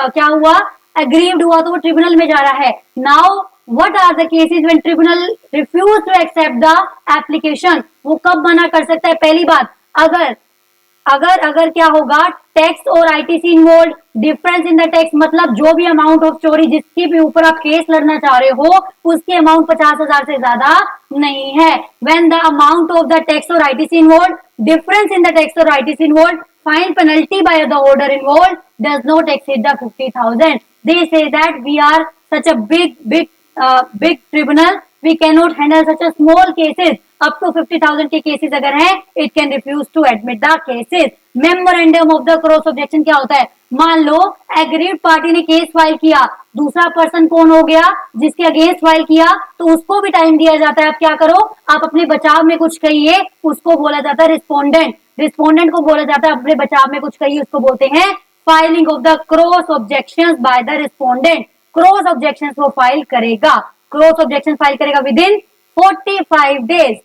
क्या हुआ? एग्रीव्ड हुआ, तो वो ट्रिब्यूनल में जा रहा है। Now what are the cases when tribunal refuse to accept the application? वो कब मना कर सकता है? पहली बात, अगर क्या होगा? टैक्स और ITC involve, difference in the tax, मतलब जो भी अमाउंट ऑफ चोरी जिसके भी ऊपर आप केस लड़ना चाह रहे हो उसकी अमाउंट 50,000 से ज्यादा नहीं है। When the amount of the tax और ITC involve, difference in the tax और ITC involve, fine penalty by the order involve does not exceed the 50,000। They say that we are such a big tribunal, we cannot handle such a small cases. Up to 50,000 के cases अगर हैं, it can refuse to admit the cases. Memorandum of the cross objection क्या होता है? मान लो agreed party ने case file किया, दूसरा पर्सन कौन हो गया? जिसके अगेंस्ट फाइल किया, तो उसको भी टाइम दिया जाता है। आप क्या करो? आप अपने बचाव में कुछ कहिए, उसको बोला जाता है रिस्पोंडेंट। रिस्पोंडेंट को बोला जाता है अपने बचाव में कुछ कहिए, उसको बोलते हैं filing of the cross objections bye the respondent. Cross objections वो फाइल करेगा, क्रॉस ऑब्जेक्शन फाइल करेगा with in 45 days.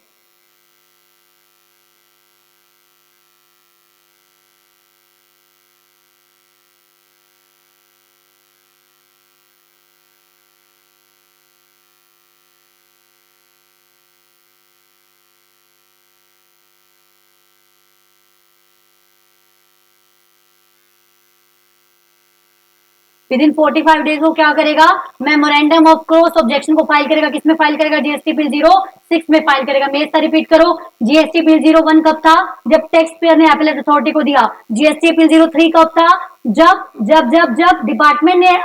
With in 45 days वो क्या करेगा? मेमोरेंडम ऑफ क्रॉस ऑब्जेक्शन को फाइल करेगा। किसमें फाइल करेगा? जीएसटी बिल 06 में फाइल करेगा। मैं इसका रिपीट करो, जीएसटी बिल 01 कब था? जब टैक्स पेयर ने अपीलेट अथॉरिटी को दिया। जीएसटी बिल 03 कब था? जब डिपार्टमेंट ने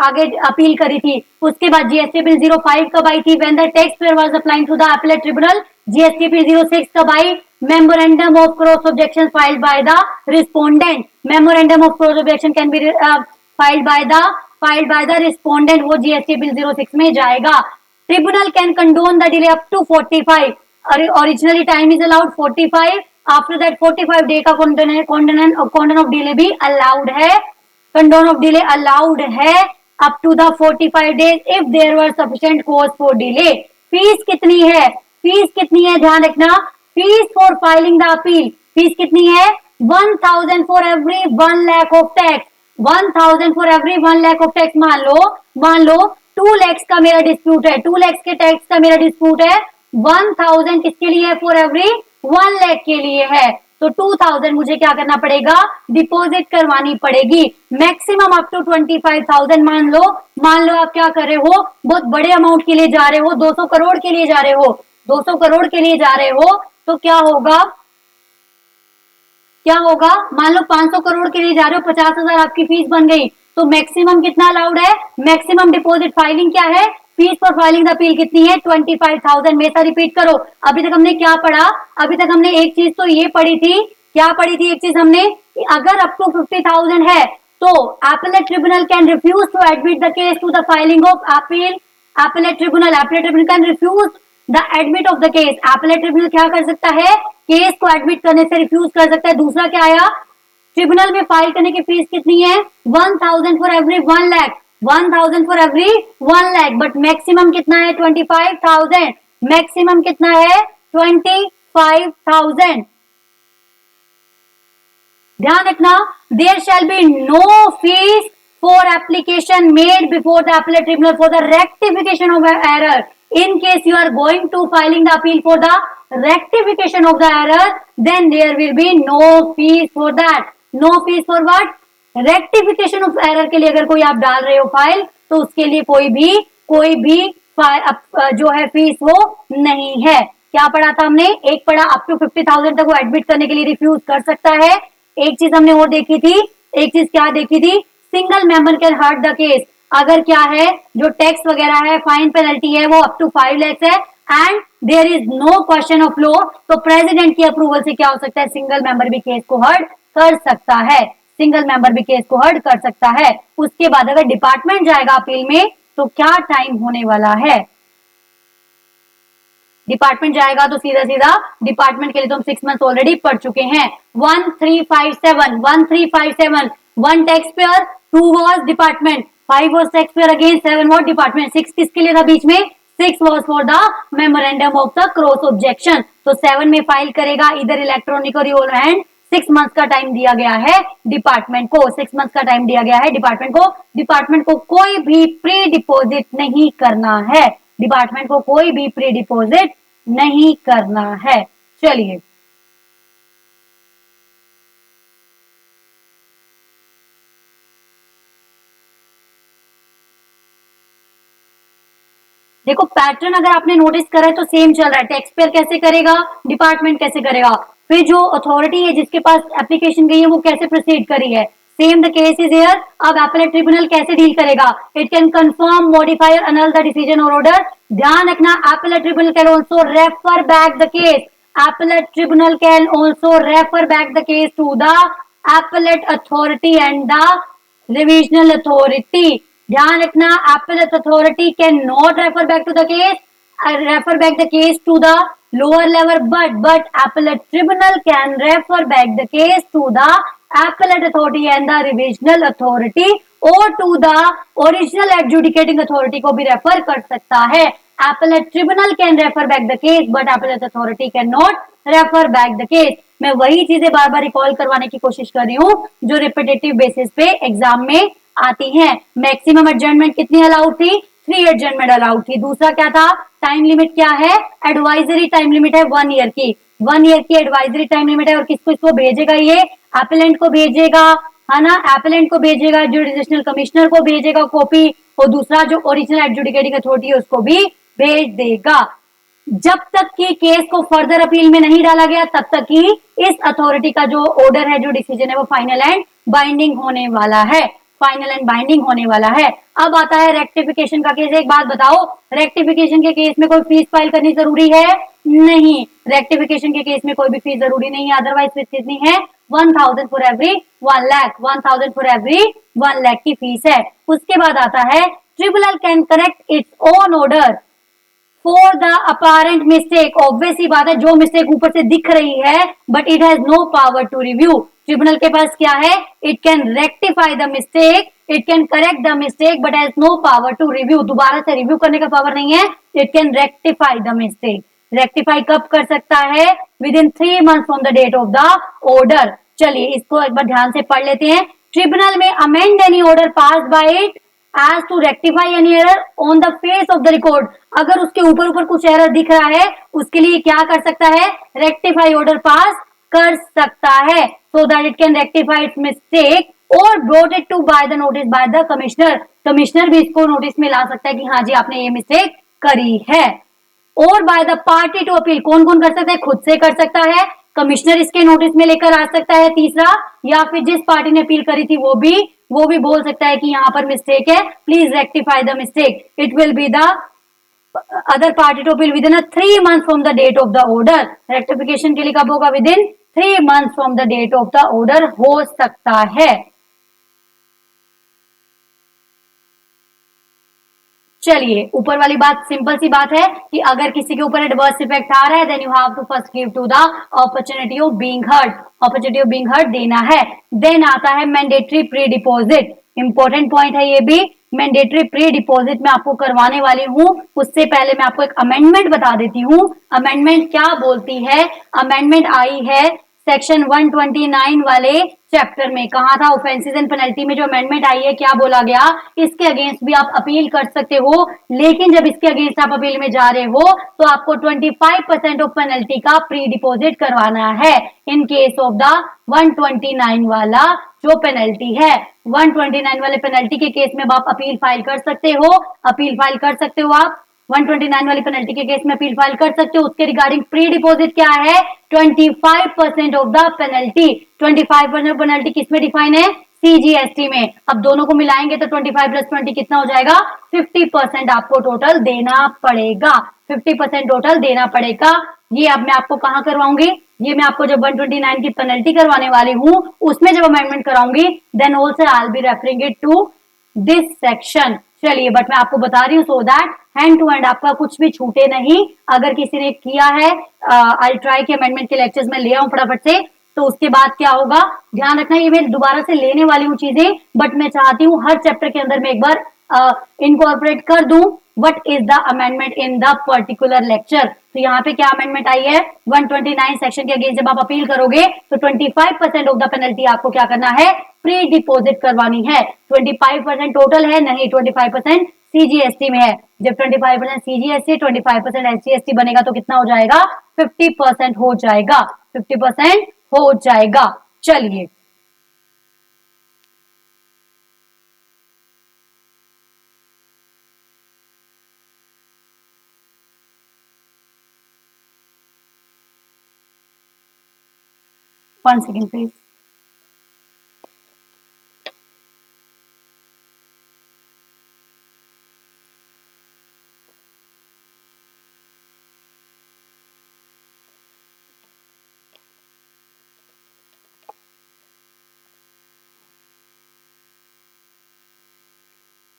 आगे अपील करी थी। उसके बाद जीएसटी बिल 05 कब आई थी? When the tax payer was applying to the appellate tribunal. GST bill 06 कब आई? Memorandum of cross objection filed by the respondent. Memorandum of cross objection can be filed by the respondent, वो GST bill 06 में जाएगा। Tribunal can condone the delay up to 45। Originally time is allowed 45, after that 45 day का condone of delay भी allowed है। Condone of delay allowed है up to the 45 days if there were sufficient cause for delay. Fees कितनी है? Fees कितनी है? ध्यान रखना, fees for filing the appeal, fees कितनी है? 1000 for every 1 lakh of tax. 1000 for every 1 lakh of tax. मान लो 2 लाख का मेरा डिस्प्यूट है, 2 लाख के टैक्स का मेरा डिस्प्यूट है। 1000 किसके लिए है? फॉर एवरी 1 लाख के लिए है। तो 2000 मुझे क्या करना पड़ेगा? डिपॉजिट करवानी पड़ेगी। Maximum up to 25,000। मान लो आप क्या कर रहे हो? बहुत बड़े अमाउंट के लिए जा रहे हो, 200 करोड़ के लिए जा रहे हो, 200 करोड़ के लिए जा रहे हो, तो क्या होगा? मान लो 500 करोड़ के लिए जा रहे हो, 50,000 आपकी फीस बन गई, तो मैक्सिमम कितना अलाउड है? मैक्सिमम डिपॉजिट फाइलिंग क्या है? Fees for filing the appeal कितनी है? 25,000। मेरा रिपीट करो, अभी तक हमने क्या पढ़ा? अभी तक हमने एक चीज तो ये पढ़ी थी, क्या पढ़ी थी? एक चीज हमने, अगर अप टू 50,000 है तो appellate tribunal can refuse to admit the case to the filing of appeal. appellate tribunal can refuse the admit of the case. appellate tribunal क्या कर सकता है? केस को एडमिट करने से रिफ्यूज कर सकता है। दूसरा क्या आया? ट्रिब्यूनल में फाइल करने की फीस कितनी है? 1000 for every 1 lakh, 1000 for every 1 lakh, but maximum कितना है? 25,000। मैक्सिमम कितना है? 25,000। ध्यान रखना, there shall be no fees for application made before the appellate tribunal for the rectification of error. In case you are going to filing the appeal for the rectification of the error, then there will be no fees for that. No fees for what? Rectification of error के लिए अगर कोई आप डाल रहे हो file, तो उसके लिए कोई भी जो है फीस वो नहीं है। क्या पढ़ा था हमने? एक पढ़ा अप टू 50,000 तक वो एडमिट करने के लिए रिफ्यूज कर सकता है। एक चीज हमने और देखी थी, एक चीज क्या देखी थी? Single member can hurt the case. अगर क्या है, जो टैक्स वगैरह है, फाइन पेनल्टी है, वो अप टू 5 लाख है and there is no question of law, तो प्रेसिडेंट की अप्रूवल से क्या हो सकता है? सिंगल मेंबर भी केस को हर्ट कर सकता है, सिंगल मेंबर भी केस को हर्ट कर सकता है। उसके बाद अगर डिपार्टमेंट जाएगा अपील में तो क्या टाइम होने वाला है? डिपार्टमेंट जाएगा तो सीधा सीधा डिपार्टमेंट के लिए तो हम 6 मंथ ऑलरेडी पढ़ चुके हैं। 1357 1 tax payer, 2 was department, 5 was tax payer again, 7 was department. 6 किसके लिए था बीच में? 6 was for the memorandum of the cross objection. तो 7 में फाइल करेगा इधर इलेक्ट्रॉनिक और एंड 6 मंथ का टाइम दिया गया है डिपार्टमेंट को, 6 मंथ का टाइम दिया गया है डिपार्टमेंट को। डिपार्टमेंट को कोई भी प्री डिपोजिट नहीं करना है, डिपार्टमेंट को कोई भी प्री डिपोजिट नहीं करना है। चलिए देखो पैटर्न अगर आपने नोटिस करा है तो सेम चल रहा है। टैक्स पेयर कैसे करेगा, डिपार्टमेंट कैसे करेगा, फिर जो अथॉरिटी है जिसके पास एप्लीकेशन गई है वो कैसे प्रोसीड करी है। Same the case is here. अब एपेलेट ट्रिब्यूनल कैसे डील करेगा? इट कैन कंफर्म, मॉडिफाई और annul द डिसीजन और ऑर्डर। ध्यान रखना, appellate tribunal can also refer back the case. Appellate tribunal can also refer back the case to the appellate authority and the revisional authority. ध्यान रखना, appellate authority cannot refer back to the case, refer back the case to the lower level, but appellate tribunal can refer back the case to the appellate authority and the revisional authority or to the original adjudicating authority को भी refer कर सकता है। appellate tribunal can refer back the case but appellate authority cannot refer back the case। मैं वही चीजें बार बार recall करवाने की कोशिश कर रही हूँ जो रिपीटेटिव बेसिस पे एग्जाम में आती हैं। मैक्सिमम एडजर्नमेंट कितनी अलाउड थी? 3 एडजर्नमेंट अलाउड थी। दूसरा क्या था? टाइम लिमिट क्या है? एडवाइजरी टाइम लिमिट है 1 ईयर की, 1 ईयर की एडवाइजरी टाइम लिमिट है। और किसको इसको भेजेगा? ये एपेलेंट को भेजेगा, है ना, एपेलेंट को भेजेगा, जुडिशनल कमिश्नर को भेजेगा कॉपी, और दूसरा जो ओरिजिनल एडजुडिकेटिंग अथॉरिटी है उसको भी भेज देगा। जब तक कि केस को फर्दर अपील में नहीं डाला गया तब तक कि इस अथॉरिटी का जो ऑर्डर है, जो डिसीजन है, वो फाइनल एंड बाइंडिंग होने वाला है, फाइनल एंड बाइंडिंग होने वाला है। अब आता है रेक्टिफिकेशन का केस। एक बात बताओ, रेक्टिफिकेशन के केस में कोई फीस फाइल करनी जरूरी है? नहीं, रेक्टिफिकेशन के केस में कोई भी फीस जरूरी नहीं है। अदरवाइज फीस कितनी है? 1000 for every 1 lakh, 1000 for every 1 lakh की फीस है। उसके बाद आता है tribunal can correct its own order for the apparent mistake. Obvious ही बात है, जो मिस्टेक ऊपर से दिख रही है but it has no power to review. Tribunal के पास क्या है? It can rectify the mistake, it can correct the mistake but has no power to review. दोबारा से रिव्यू करने का पावर नहीं है। It can rectify the mistake. Rectify कब कर सकता है? Within 3 month from the date of the order. चलिए इसको एक बार ध्यान से पढ़ लेते हैं। ट्रिब्यूनल में amend any order pass by it as to rectify any error on the face of the record। अगर उसके ऊपर ऊपर कुछ एरर दिख रहा है उसके लिए क्या कर सकता है? रेक्टिफाई ऑर्डर पास कर सकता है, so that it can rectify its mistake or brought it to by the notice by the commissioner। Commissioner भी इसको नोटिस में ला सकता है कि हाँ जी आपने ये मिस्टेक करी है। और by the party to appeal, कौन कौन कर सकता है? खुद से कर सकता है, कमिश्नर इसके नोटिस में लेकर आ सकता है, तीसरा, या फिर जिस पार्टी ने अपील करी थी वो भी बोल सकता है कि यहाँ पर मिस्टेक है, please rectify the mistake. It will be the other party to appeal within 3 month from the date of the order. Rectification के लिए कब होगा? Within 3 month from the date of the order हो सकता है। चलिए ऊपर वाली बात सिंपल सी बात है कि अगर किसी के ऊपर एडवर्स इफेक्ट आ रहा है then you have to first give to the opportunity of being hurt, opportunity of being hurt देना है। देन आता है mandatory pre deposit. Important point है ये भी। मैंडेटरी प्री डिपॉजिट मैं आपको करवाने वाली हूँ, उससे पहले मैं आपको एक अमेंडमेंट बता देती हूँ। अमेंडमेंट क्या बोलती है? अमेंडमेंट आई है सेक्शन 129 वाले चैप्टर में। कहा था? ऑफेंसेस एंड पेनल्टी में जो अमेंडमेंट आई है, क्या बोला गया? इसके अगेंस्ट भी आप अपील कर सकते हो, लेकिन जब इसके अगेंस्ट आप अपील में जा रहे हो तो आपको 25% ऑफ पेनल्टी का प्री डिपॉजिट करवाना है। इन केस ऑफ द 129 वाला जो पेनल्टी है, 129 वाले पेनल्टी के केस में आप अपील फाइल कर सकते हो। अपील फाइल कर सकते हो आप 129 वाली पेनल्टी के केस में अपील फाइल कर सकते हो। उसके रिगार्डिंग प्री डिपॉजिट क्या है, 25% ऑफ द पेनल्टी। 25% पेनल्टी किस में डिफाइन है, CGST में। अब दोनों को मिलाएंगे तो 25 प्लस 20 कितना हो जाएगा, 50% आपको टोटल देना पड़ेगा। 50% टोटल देना पड़ेगा। ये अब मैं आपको कहां करवाऊंगी, ये मैं आपको जब 129 की पेनल्टी करवाने वाली हूं उसमें जब अमेंडमेंट कराऊंगी, then also I will be referring it to this section. चलिए, बट मैं आपको बता रही हूँ so that hand to hand आपका कुछ भी छूटे नहीं। अगर किसी ने किया है, आई ट्राई के अमेंडमेंट के लेक्चर्स में ले आऊं फटाफट से, तो उसके बाद क्या होगा, ध्यान रखना, ये मैं दोबारा से लेने वाली हूँ चीजें, बट मैं चाहती हूँ हर चैप्टर के अंदर मैं एक बार इनकॉर्पोरेट कर दूं what is the amendment in the particular lecture. तो यहाँ पे क्या अमेंडमेंट आई है, 129 सेक्शन के अगेंस्ट जब आप अपील करोगे तो 25% ऑफ द पेनल्टी आपको क्या करना है, प्री डिपोजिट करवानी है। 25% टोटल है नहीं, 25% CGST में है। जब 25% CGST 25% SGST बनेगा तो कितना हो जाएगा, 50% हो जाएगा, 50% हो जाएगा। चलिए, वन सेकेंड प्लीज।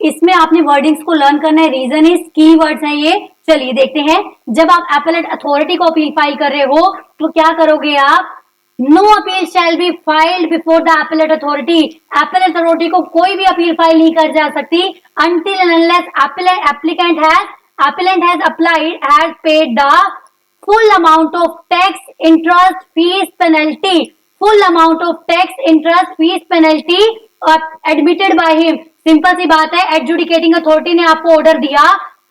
इसमें आपने वर्डिंग्स को लर्न करना है, रीजन इज कीवर्ड्स हैं ये। चलिए देखते हैं, जब आप एपेलेट अथॉरिटी को अपील फाइल कर रहे हो तो क्या करोगे आप, no appeal shall be filed before the appellate authority. Appellate authority को कोई भी अपील फाइल नहीं कर जा सकती until and unless appellant has applied, has paid the full amount of tax, interest, fees, penalty, full amount of tax, interest, fees, penalty admitted by him। Simple सी बात है, एडजुडिकेटिंग अथॉरिटी ने आपको order दिया,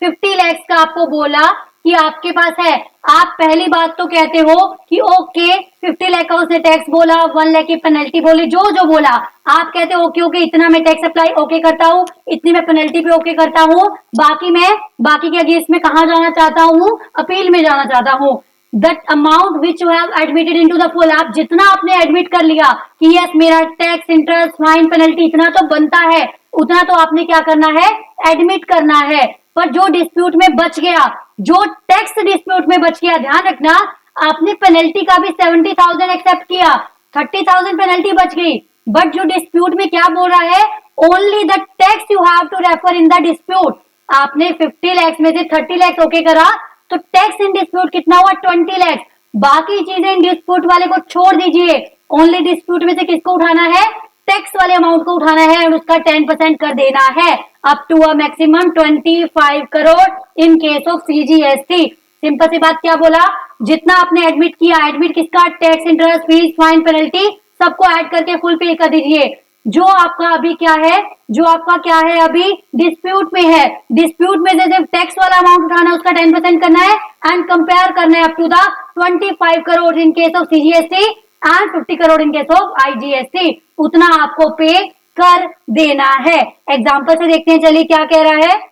50 लाख का आपको बोला कि आपके पास है, आप पहली बात तो कहते हो कि ओके 50 लाख का उसने टैक्स बोला, 1 लाख की पेनल्टी बोली, जो जो बोला आप कहते हो ओके ओके इतना मैं टैक्स अप्लाई ओके करता हूँ, इतनी मैं पेनल्टी पे ओके करता हूँ, बाकी के अगेंस्ट में कहा जाना चाहता हूँ, अपील में जाना चाहता हूँ। That amount which you have admitted into the full, आप जितना आपने एडमिट कर लिया कि यस मेरा टैक्स, इंटरेस्ट, फाइन, पेनल्टी इतना तो बनता है, उतना तो आपने क्या करना है, एडमिट करना है। पर जो डिस्प्यूट में बच गया, जो टैक्स डिस्प्यूट में बच गया, ध्यान रखना, आपने पेनल्टी का भी 70,000 एक्सेप्ट किया, 30,000 पेनल्टी बच गई, बट जो डिस्प्यूट में क्या बोल रहा है, only the tax you have to refer in the dispute. आपने 50 लाख में से 30 लाख ओके करा तो टैक्स इन डिस्प्यूट कितना हुआ, 20 लाख। बाकी चीजें इन डिस्प्यूट वाले को छोड़ दीजिए, ओनली डिस्प्यूट में से किसको उठाना है, टैक्स वाले अमाउंट को उठाना है और उसका 10% कर देना है, up to a maximum 25 crore in case of CGST। Simple सी बात, क्या बोला, जितना आपने एडमिट किया, एडमिट किसका, tax, interest, fees, fine, penalty सबको ऐड करके फुल पे कर दीजिए। जो आपका अभी क्या है, जो आपका क्या है अभी डिस्प्यूट में है, डिस्प्यूट में से सिर्फ टैक्स वाला अमाउंट उठाना है, उसका 10% करना है एंड कंपेयर करना है up to the 25 crore in case of CGST and 50 crore in case of IGST, उतना आपको पे कर देना है। एग्जांपल से देखते हैं, चलिए क्या कह रहा है,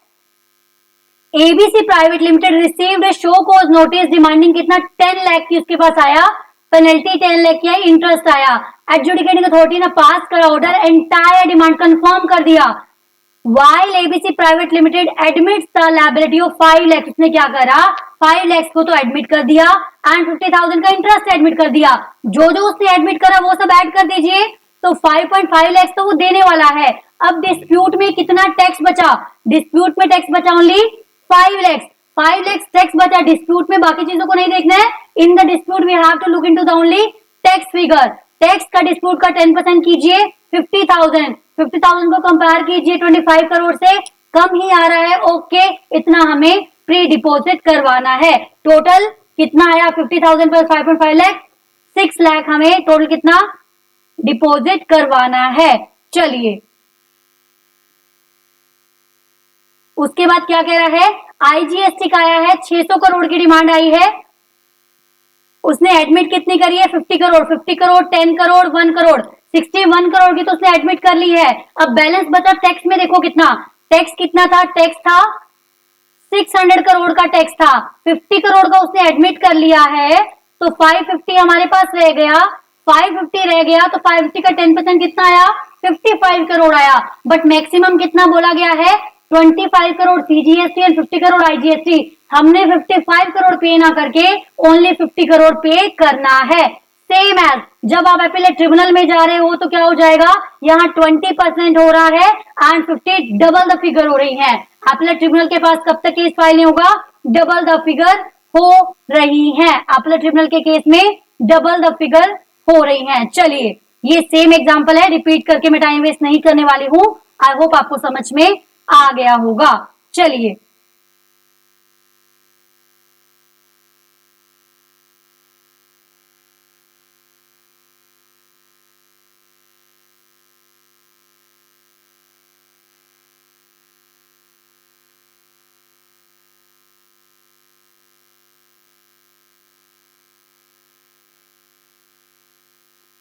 ABC प्राइवेट लिमिटेड रिसीव्ड ए शो कॉज नोटिस डिमांडिंग कितना, 10 लाख की उसके पास आया, पेनल्टी 10 लाख की आई, इंटरेस्ट आया, एडजुडिकेटिंग अथॉरिटी ने पास करा ऑर्डर, एंटायर डिमांड कंफर्म कर दिया। While ABC private limited admits the liability of 5 lakh, उसने क्या करा, 5 लाख को तो एडमिट कर दिया एंड 50,000 का इंटरेस्ट एडमिट कर दिया, जो जो उसने एडमिट करा वो सब ऐड कर दीजिए, तो 5.5 लाख तो वो देने वाला है। अब डिस्प्यूट में कितना टैक्स बचा, डिस्प्यूट में टैक्स बचा ओनली 5 लाख, 5 लाख टैक्स बचा डिस्प्यूट में, बाकी चीजों को नहीं देखना है। In the dispute we have to look into the only tax figure, tax का डिस्प्यूट का 10% कीजिए, 50,000 को कंपेयर कीजिए 25 करोड़ से, कम ही आ रहा है, ओके इतना हमें प्री डिपोजिट करवाना है। टोटल कितना आया, 50,000 प्लस 5.5 लाख, 6 लाख हमें टोटल कितना डिपॉजिट करवाना है। चलिए उसके बाद क्या कह रहा है, IGST का आया है 600 करोड़ की डिमांड आई है, उसने एडमिट कितनी करी है, 50 करोड़, 50 करोड़, 10 करोड़, 1 करोड़, 61 करोड़ की तो उसने एडमिट कर ली है। अब बैलेंस बचा टैक्स में, देखो कितना टैक्स, कितना था, टैक्स था 600 करोड़ का टैक्स था, 50 करोड़ का उसने एडमिट कर लिया है, तो 550 हमारे पास रह गया, 550 रह गया, तो 550 का 10% कितना आया, 55 करोड़ आया। बट मैक्सिमम कितना बोला गया है, 25 crore CGST and 50 crore IGST. हमने 55 करोड़ पे ना करके ओनली 50 करोड़ पे करना है। सेम एज जब आप अपीलेट ट्रिब्यूनल में जा रहे हो तो क्या हो जाएगा, यहाँ 20% हो रहा है एंड 50 डबल द फिगर हो रही है। अपीलेट ट्रिब्यूनल के पास कब तक केस फाइल नहीं होगा, डबल द फिगर हो रही है। अपीलेट ट्रिब्यूनल के केस में डबल द फिगर हो रही है। चलिए ये सेम एग्जांपल है, रिपीट करके मैं टाइम वेस्ट नहीं करने वाली हूं। आई होप आपको समझ में आ गया होगा। चलिए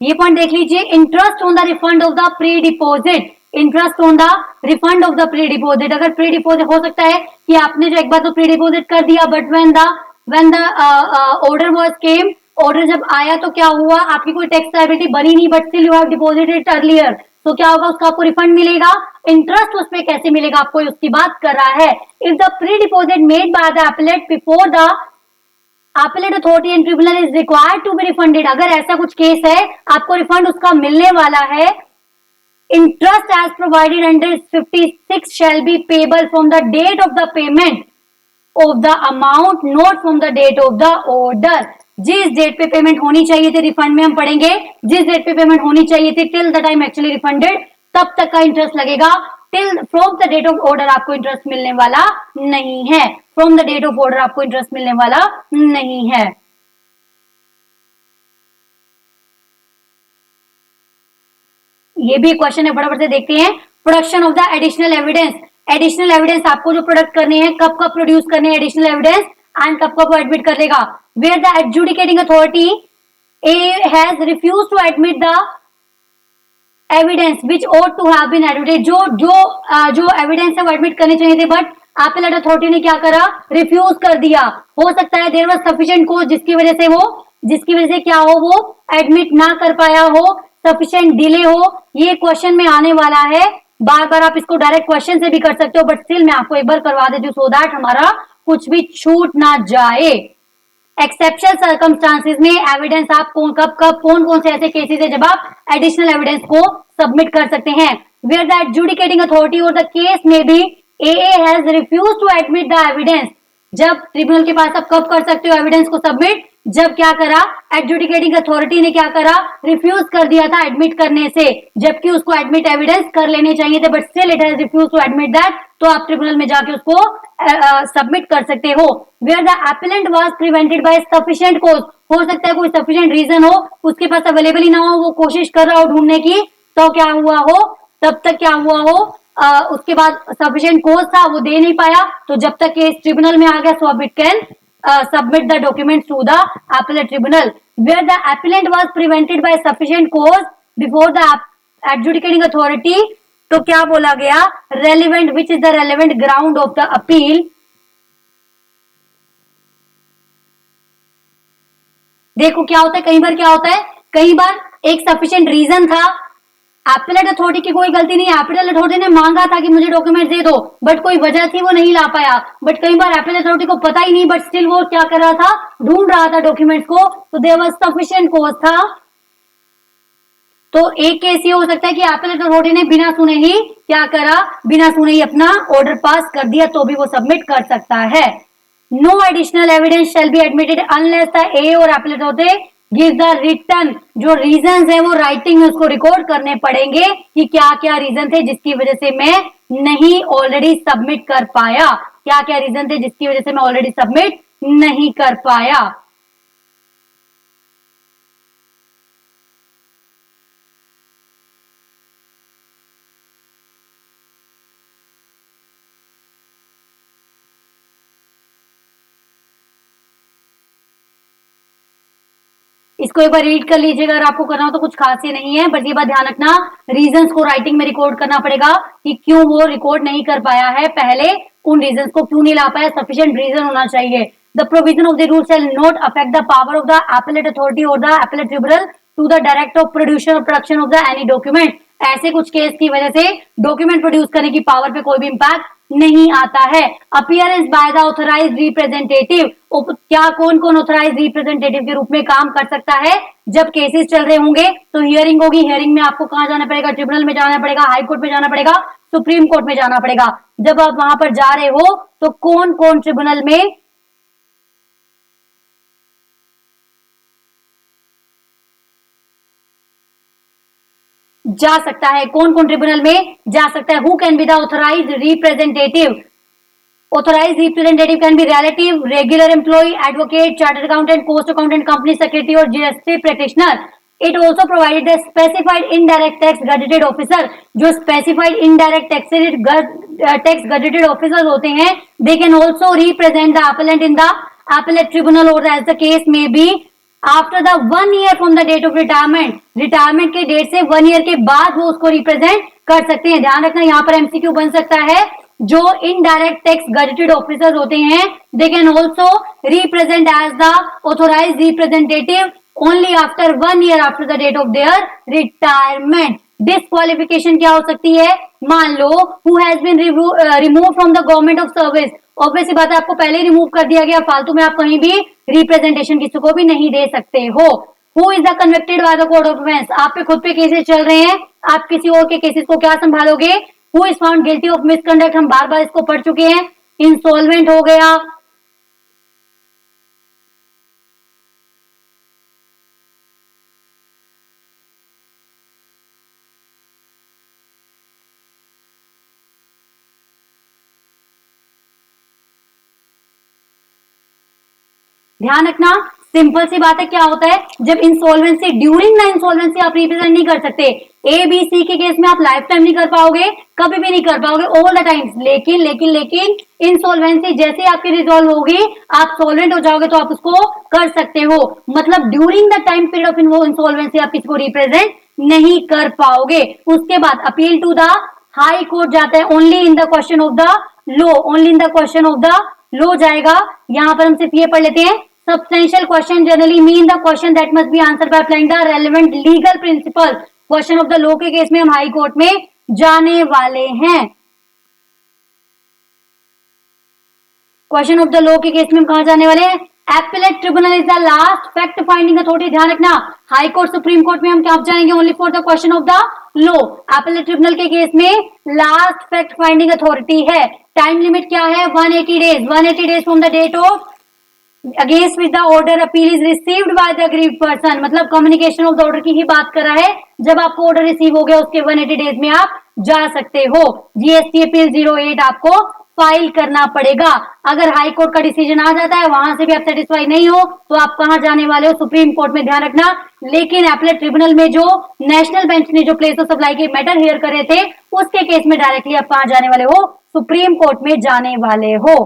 ये पॉइंट देख लीजिए, interest on the refund of the pre deposit, interest on the refund of the pre deposit. अगर प्री डिपोजिट हो सकता है कि आपने जो एक बार तो प्री डिपोजिट कर दिया, but when the order was came, order जब आया तो क्या हुआ, आपकी कोई टैक्स लायबिलिटी बनी नहीं, but still you have deposited earlier, तो क्या होगा, उसका आपको रिफंड मिलेगा। इंटरेस्ट उस पर कैसे मिलेगा, आपको उसकी बात कर रहा है। If the pre deposit made by the appellate before the appellate authority and tribunal is required to be refunded, अगर ऐसा कुछ केस है आपको रिफंड उसका मिलने वाला है, interest as provided under 56 shall be payable from the date of the payment of the amount, not from the date of the order. जिस डेट पे पेमेंट होनी चाहिए थी, रिफंड में हम पढ़ेंगे, जिस डेट पे पेमेंट होनी चाहिए थी till the time actually refunded, तब तक का इंटरेस्ट लगेगा। Till from the date of order आपको इंटरेस्ट मिलने वाला नहीं है, from the date of order आपको इंटरेस्ट मिलने वाला नहीं है। ये भी क्वेश्चन है, फटाफट से देखते हैं। Production of the additional evidence, additional evidence आपको जो प्रोडक्ट करने हैं, कब कब प्रोड्यूस करने हैं एडिशनल एविडेंस, एंड कब कब वो एडमिट कर लेगा। Where the adjudicating authority a has refuse to admit the evidence which ought to have been admitted, जो एविडेंस है वो एडमिट करने चाहिए थे, बट अपीलेट अथॉरिटी ने क्या करा, रिफ्यूज कर दिया। हो सकता है देयर वाज सफिशिएंट कोज, जिसकी वजह से क्या हो, वो एडमिट ना कर पाया हो, सफिशिएंट डिले हो। ये क्वेश्चन में आने वाला है, बार बार आप इसको डायरेक्ट क्वेश्चन से भी कर सकते हो, बट स्टिल मैं आपको एक बार करवा देती हूँ सो दैट हमारा कुछ भी छूट ना जाए। एक्सेप्शनल सर्कमस्टांसेस में एविडेंस आप कौन से ऐसे केसेस है जब आप एडिशनल एविडेंस को सबमिट कर सकते हैं। वेयर द एडजुडिकेटिंग अथॉरिटी और द केस में भी AA has refuse to admit the evidence, जब ट्रिब्यूनल के पास आप कब कर सकते हो एविडेंस को सबमिट, जब क्या करा, एडजुडिकेटिंग अथॉरिटी ने क्या करा, रिफ्यूज कर दिया था एडमिट करने से, जबकि उसको एडमिट एविडेंस कर लेने चाहिए थे, but still it has refuse to admit that, तो आप ट्रिब्यूनल में जाके उसको सबमिट कर सकते हो। Where the appellant was prevented by sufficient cause, हो सकता है कोई सफिशिएंट रीजन हो, उसके पास अवेलेबल ही ना हो, वो कोशिश कर रहा हो ढूंढने की, तो क्या हुआ हो, तब तक क्या हुआ हो, उसके बाद सफिशिएंट कॉज था, वो दे नहीं पाया, तो जब तक केस ट्रिब्यूनल में आ गया सो अब it can submit the documents to the appellate tribunal. Where the appellant was prevented by sufficient cause before the adjudicating authority, तो क्या बोला गया, relevant, which is the relevant ground of the appeal। देखो क्या होता है, कई बार एक सफिशिएंट रीजन था, एपेलेट अथॉरिटी की कोई गलती नहीं है, एपेलेट अथॉरिटी ने मांगा था कि मुझे डॉक्यूमेंट दे दो, बट कोई वजह थी वो नहीं ला पाया, बट कई बार एपेलेट अथॉरिटी को पता ही नहीं, बट स्टिल वो क्या कर रहा था, ढूंढ रहा था डॉक्यूमेंट्स को, तो देयर वाज सफिशिएंट कॉज था। तो एक केस ये हो सकता है कि एपेलेट अथॉरिटी ने बिना सुने ही क्या करा, बिना सुने ही अपना ऑर्डर पास कर दिया, तो भी वो सबमिट कर सकता है। No additional evidence shall be admitted unless the A और appellate authority give the return, जो रीजन है वो राइटिंग में उसको रिकॉर्ड करने पड़ेंगे कि क्या क्या रीजन थे जिसकी वजह से मैं नहीं ऑलरेडी सबमिट कर पाया, क्या क्या रीजन थे जिसकी वजह से मैं ऑलरेडी सबमिट नहीं कर पाया। इसको एक बार रीड कर लीजिएगा, अगर आपको करना हो तो कुछ खास ही नहीं है, बट ये बात ध्यान रखना, रीजंस को राइटिंग में रिकॉर्ड करना पड़ेगा कि क्यों वो रिकॉर्ड नहीं कर पाया है पहले उन रीजन को क्यों नहीं ला पाया, सफिशिएंट रीजन होना चाहिए। The provision of the rule shall not affect the power of the appellate authority और the appellate tribunal to the direct of production और production of the any document. ऐसे कुछ केस की वजह से डॉक्यूमेंट प्रोड्यूस करने की पावर पे कोई भी इंपैक्ट नहीं आता है। Appearance by the authorised representative, क्या कौन कौन ऑथराइज्ड रिप्रेजेंटेटिव के रूप में काम कर सकता है? जब केसेस चल रहे होंगे तो हियरिंग होगी, हियरिंग में आपको कहां जाना पड़ेगा? ट्रिब्यूनल में जाना पड़ेगा, हाई कोर्ट में जाना पड़ेगा, सुप्रीम कोर्ट में जाना पड़ेगा। जब आप वहां पर जा रहे हो तो कौन कौन ट्रिब्यूनल में जा सकता है, कौन कौन ट्रिब्यूनल में जा सकता है? Who can be the authorised representative? Authorized representative can be relative, regular employee, advocate, chartered accountant, cost accountant, company secretary और GST practitioner. It also provided the specified indirect tax gazetted officer. जो specified indirect tax gazetted officers होते हैं, they can also represent the appellant in the appellate tribunal or as the case may be after the 1 year from the date of retirement. Retirement के date से 1 year के बाद वो उसको represent कर सकते हैं। ध्यान रखना, यहाँ पर एमसीक्यू बन सकता है। जो इनडायरेक्ट टैक्स गजेटेड ऑफिसर होते हैं, they can also represent as the authorised representative only after 1 year after the date of their retirement. Disqualification क्या हो सकती है? मान लो who has been remove from the government of service, obviously बात है आपको पहले ही रिमूव कर दिया गया, फालतू में आप कहीं भी रिप्रेजेंटेशन किसी को भी नहीं दे सकते हो। Who is the convicted by the court of offence, आप पे खुद पे केसेस चल रहे हैं, आप किसी और के केसेस को क्या संभालोगे? Who is found guilty of misconduct, हम बार बार इसको पढ़ चुके हैं। इंसॉल्वेंट हो गया, ध्यान रखना सिंपल सी बात है। क्या होता है जब इंसॉल्वेंसी, ड्यूरिंग द इंसॉल्वेंसी आप रिप्रेजेंट नहीं कर सकते। ए बी सी के केस में आप लाइफ टाइम नहीं कर पाओगे, कभी भी नहीं कर पाओगे, ऑल द टाइम्स। लेकिन लेकिन लेकिन इंसॉल्वेंसी जैसे आपकी रिजॉल्व होगी, आप सॉल्वेंट हो जाओगे तो आप उसको कर सकते हो। मतलब during the time period of insolvency आप किसी को रिप्रेजेंट नहीं कर पाओगे। उसके बाद appeal to the high court जाता है only in the question of the law, only in the question of the law जाएगा। यहां पर हम सिर्फ ये पढ़ लेते हैं, substantial question generally mean the question that must be answered by applying the relevant legal principle। Question of the law के केस में हम हाई कोर्ट में जाने वाले हैं। क्वेश्चन ऑफ द लॉ के केस में हम कहां जाने वाले हैं? Appellate tribunal is the last fact finding authority. ध्यान रखना, हाई कोर्ट सुप्रीम कोर्ट में हम क्या जाएंगे? Only for the question of the law. Appellate tribunal के केस में लास्ट फैक्ट फाइंडिंग अथॉरिटी है। टाइम लिमिट क्या है? 180 days, 180 days from the date of against which the order appeal is received by the aggrieved person. मतलब communication of the order की ही बात कर रहा है। जब आपको ऑर्डर रिसीव हो गया उसके 180 डेज में आप जा सकते हो। जीएसटी अपील 08 आपको फाइल करना पड़ेगा। अगर हाई कोर्ट का डिसीजन आ जाता है, वहां से भी आप सेटिस्फाई नहीं हो, तो आप कहां जाने वाले हो? सुप्रीम कोर्ट में। ध्यान रखना, लेकिन एपेलेट ट्रिब्यूनल में जो नेशनल बेंच ने जो प्लेस ऑफ सप्लाई के मैटर हियर करे थे, उसके केस में डायरेक्टली आप कहां जाने वाले हो? सुप्रीम कोर्ट में जाने वाले हो।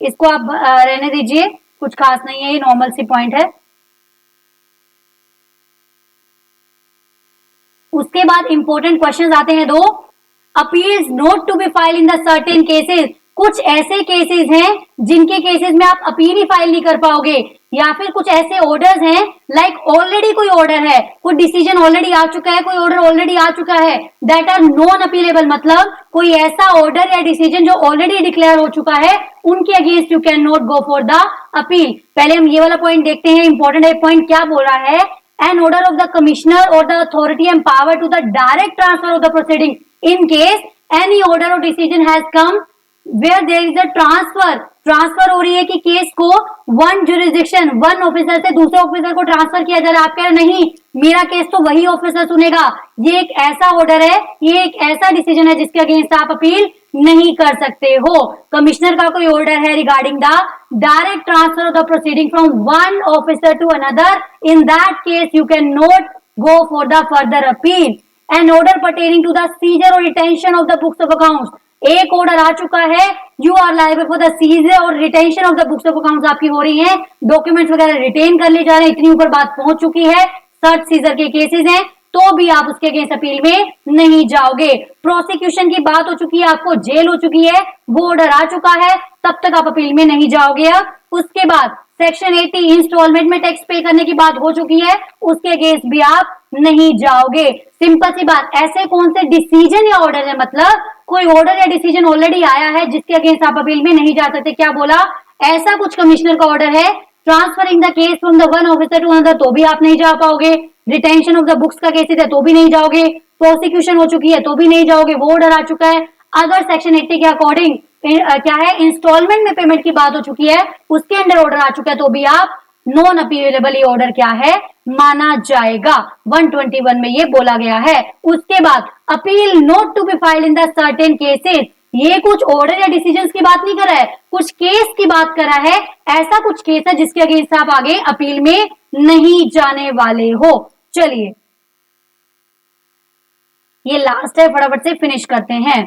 इसको आप रहने दीजिए, कुछ खास नहीं है, ये नॉर्मल सी पॉइंट है। उसके बाद इंपॉर्टेंट क्वेश्चंस आते हैं दो। Appeals note to be file in the certain cases, कुछ ऐसे केसेस हैं जिनके केसेस में आप अपील ही फाइल नहीं कर पाओगे, या फिर कुछ ऐसे ऑर्डर्स हैं लाइक ऑलरेडी कोई ऑर्डर है, कोई डिसीजन ऑलरेडी आ चुका है, कोई ऑर्डर ऑलरेडी आ चुका है, दैट आर नॉन अपीलेबल। मतलब कोई ऐसा ऑर्डर या डिसीजन जो ऑलरेडी डिक्लेयर हो चुका है, उनके against you can not go for the appeal. पहले हम ये वाला पॉइंट देखते हैं, इंपॉर्टेंट है पॉइंट। क्या बोल रहा है? An order of the commissioner और the authority empowered to the direct transfer of the proceeding in case any order और decision has come where there is a transfer हो रही है कि केस को वन जुरिस्डिक्शन, वन ऑफिसर से दूसरे officer को ट्रांसफर किया जा रहा है। आप कह रहे नहीं, मेरा केस तो वही ऑफिसर सुनेगा। ये एक ऐसा ऑर्डर है, ये एक ऐसा डिसीजन है जिसके अगेंस्ट आप अपील नहीं कर सकते हो। कमिश्नर का कोई ऑर्डर है regarding the direct transfer of the proceeding from one officer to another, in that case you can not go for the further appeal. An order pertaining to the seizure और retention of the books of accounts, एक order आ चुका है, you are liable for the seizure और retention of the books of accounts आपकी हो रही है, डॉक्यूमेंट्स वगैरह रिटेन कर ले जा रहे हैं, इतनी ऊपर बात पहुंच चुकी है। सर्च सीजर के केसेस हैं, तो भी आप उसके अगेंस्ट अपील में नहीं जाओगे। प्रोसिक्यूशन की बात हो चुकी है, आपको जेल हो चुकी है, वो ऑर्डर आ चुका है, तब तक आप अपील में नहीं जाओगे। अब उसके बाद सेक्शन 80 इंस्टॉलमेंट में टैक्स पे करने की बात हो चुकी है, उसके अगेंस्ट भी आप नहीं जाओगे। सिंपल सी बात, ऐसे कौन से डिसीजन या ऑर्डर है, मतलब कोई ऑर्डर या डिसीजन ऑलरेडी आया है जिसके अगेंस्ट आप अपील में नहीं जा सकते। क्या बोला? ऐसा कुछ कमिश्नर का ऑर्डर है transferring the case from the one officer to another, तो भी आप नहीं जा पाओगे। रिटेंशन ऑफ द बुक्स का केसेस है तो भी नहीं जाओगे। प्रोसिक्यूशन हो चुकी है तो भी नहीं जाओगे, वो ऑर्डर आ चुका है। अगर सेक्शन 80 के अकॉर्डिंग क्या है, इंस्टॉलमेंट में पेमेंट की बात हो चुकी है, उसके अंडर ऑर्डर आ चुका है, तो भी आप नॉन अपीलेबल ये ऑर्डर क्या है, माना जाएगा। 121 में ये बोला गया है। उसके बाद appeal not to be filed in the certain cases, ये कुछ ऑर्डर या डिसीजंस की बात नहीं कर रहा है, कुछ केस की बात कर रहा है। ऐसा कुछ केस है जिसके अगेंस्ट आप आगे अपील में नहीं जाने वाले हो। चलिए ये लास्ट है, फटाफट से फिनिश करते हैं।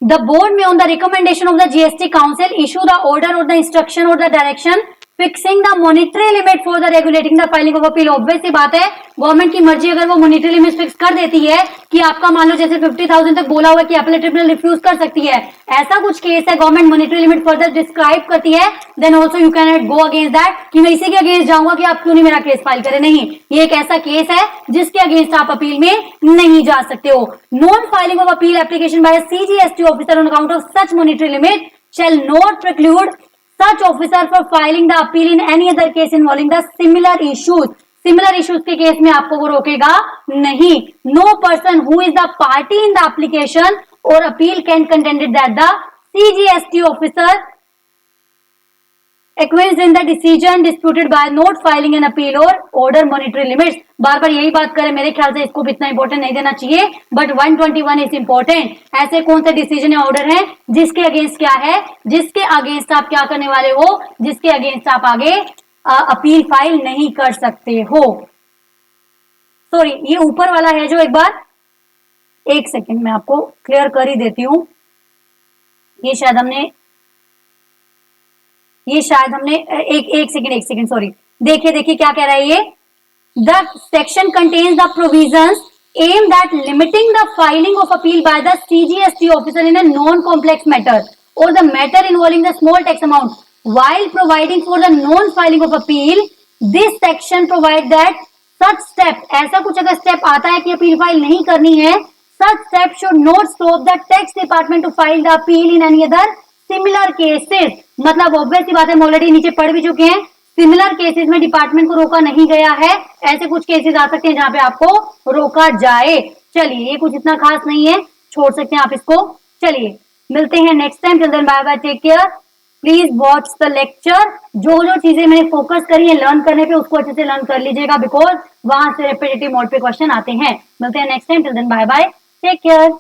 The board may, on the recommendation of the GST Council, issue the order or the instruction or the direction fixing the monetary limit for the regulating the filing of appeal। Obvious सी बात है, government की मर्जी अगर वो monetary limit fix कर देती है कि आपका मान लो जैसे 50,000 तक बोला हुआ है कि अपील ट्रिब्यूनल रिफ्यूज कर सकती है, ऐसा कुछ केस है government monetary limit further describe करती है, then also you can not go against that कि मैं इसी के अगेंस्ट जाऊंगा कि आप क्यों नहीं मेरा केस फाइल करें। नहीं, ये एक ऐसा केस है जिसके अगेंस्ट आप अपील में नहीं जा सकते हो। Non filing of appeal application by CGST officer on account of such monetary limit shall not preclude such officer for filing the appeal in any other case involving the similar issues। Similar issues के case में आपको वो रोकेगा नहीं। No person who is the party in the application और appeal can contended that the CGST officer acquiesce in the decision disputed by not filing an appeal और order monetary limits. बार बार यही बात करें, मेरे ख्याल से इसको भी इतना इंपॉर्टेंट नहीं देना चाहिए, बट 121 इज इंपॉर्टेंट। ऐसे कौन से डिसीजन या ऑर्डर हैं जिसके अगेंस्ट क्या है, जिसके अगेंस्ट आप क्या करने वाले हो, जिसके अगेंस्ट आप आगे अपील फाइल नहीं कर सकते हो। सॉरी, ये ऊपर वाला है जो, एक बार एक सेकेंड मैं आपको क्लियर कर ही देती हूं। ये शायद हमने एक सेकेंड सॉरी, देखिए क्या कह रहा है ये। The section contains the provisions aimed at limiting the filing of appeal by the CGST officer in a non-complex matter or the matter involving the small tax amount while providing for the non-filing of appeal। This section provides that such step, ऐसा कुछ अगर step आता है कि appeal file नहीं करनी है, such step should not stop the tax department to file the appeal in any other similar cases। मतलब ऑब्वियस सी बात है, हम ऑलरेडी नीचे पढ़ भी चुके हैं, सिमिलर केसेस में डिपार्टमेंट को रोका नहीं गया है। ऐसे कुछ केसेस आ सकते हैं जहां पे आपको रोका जाए। चलिए ये कुछ इतना खास नहीं है, छोड़ सकते हैं आप इसको। चलिए मिलते हैं next time, till then bye bye, take care, please watch the lecture. जो चीजें मैंने फोकस करी है लर्न करने पे, उसको अच्छे से लर्न कर लीजिएगा, बिकॉज वहां से रेपिटेटिव मोड पे क्वेश्चन आते हैं। मिलते हैं next time, till then bye bye, take care.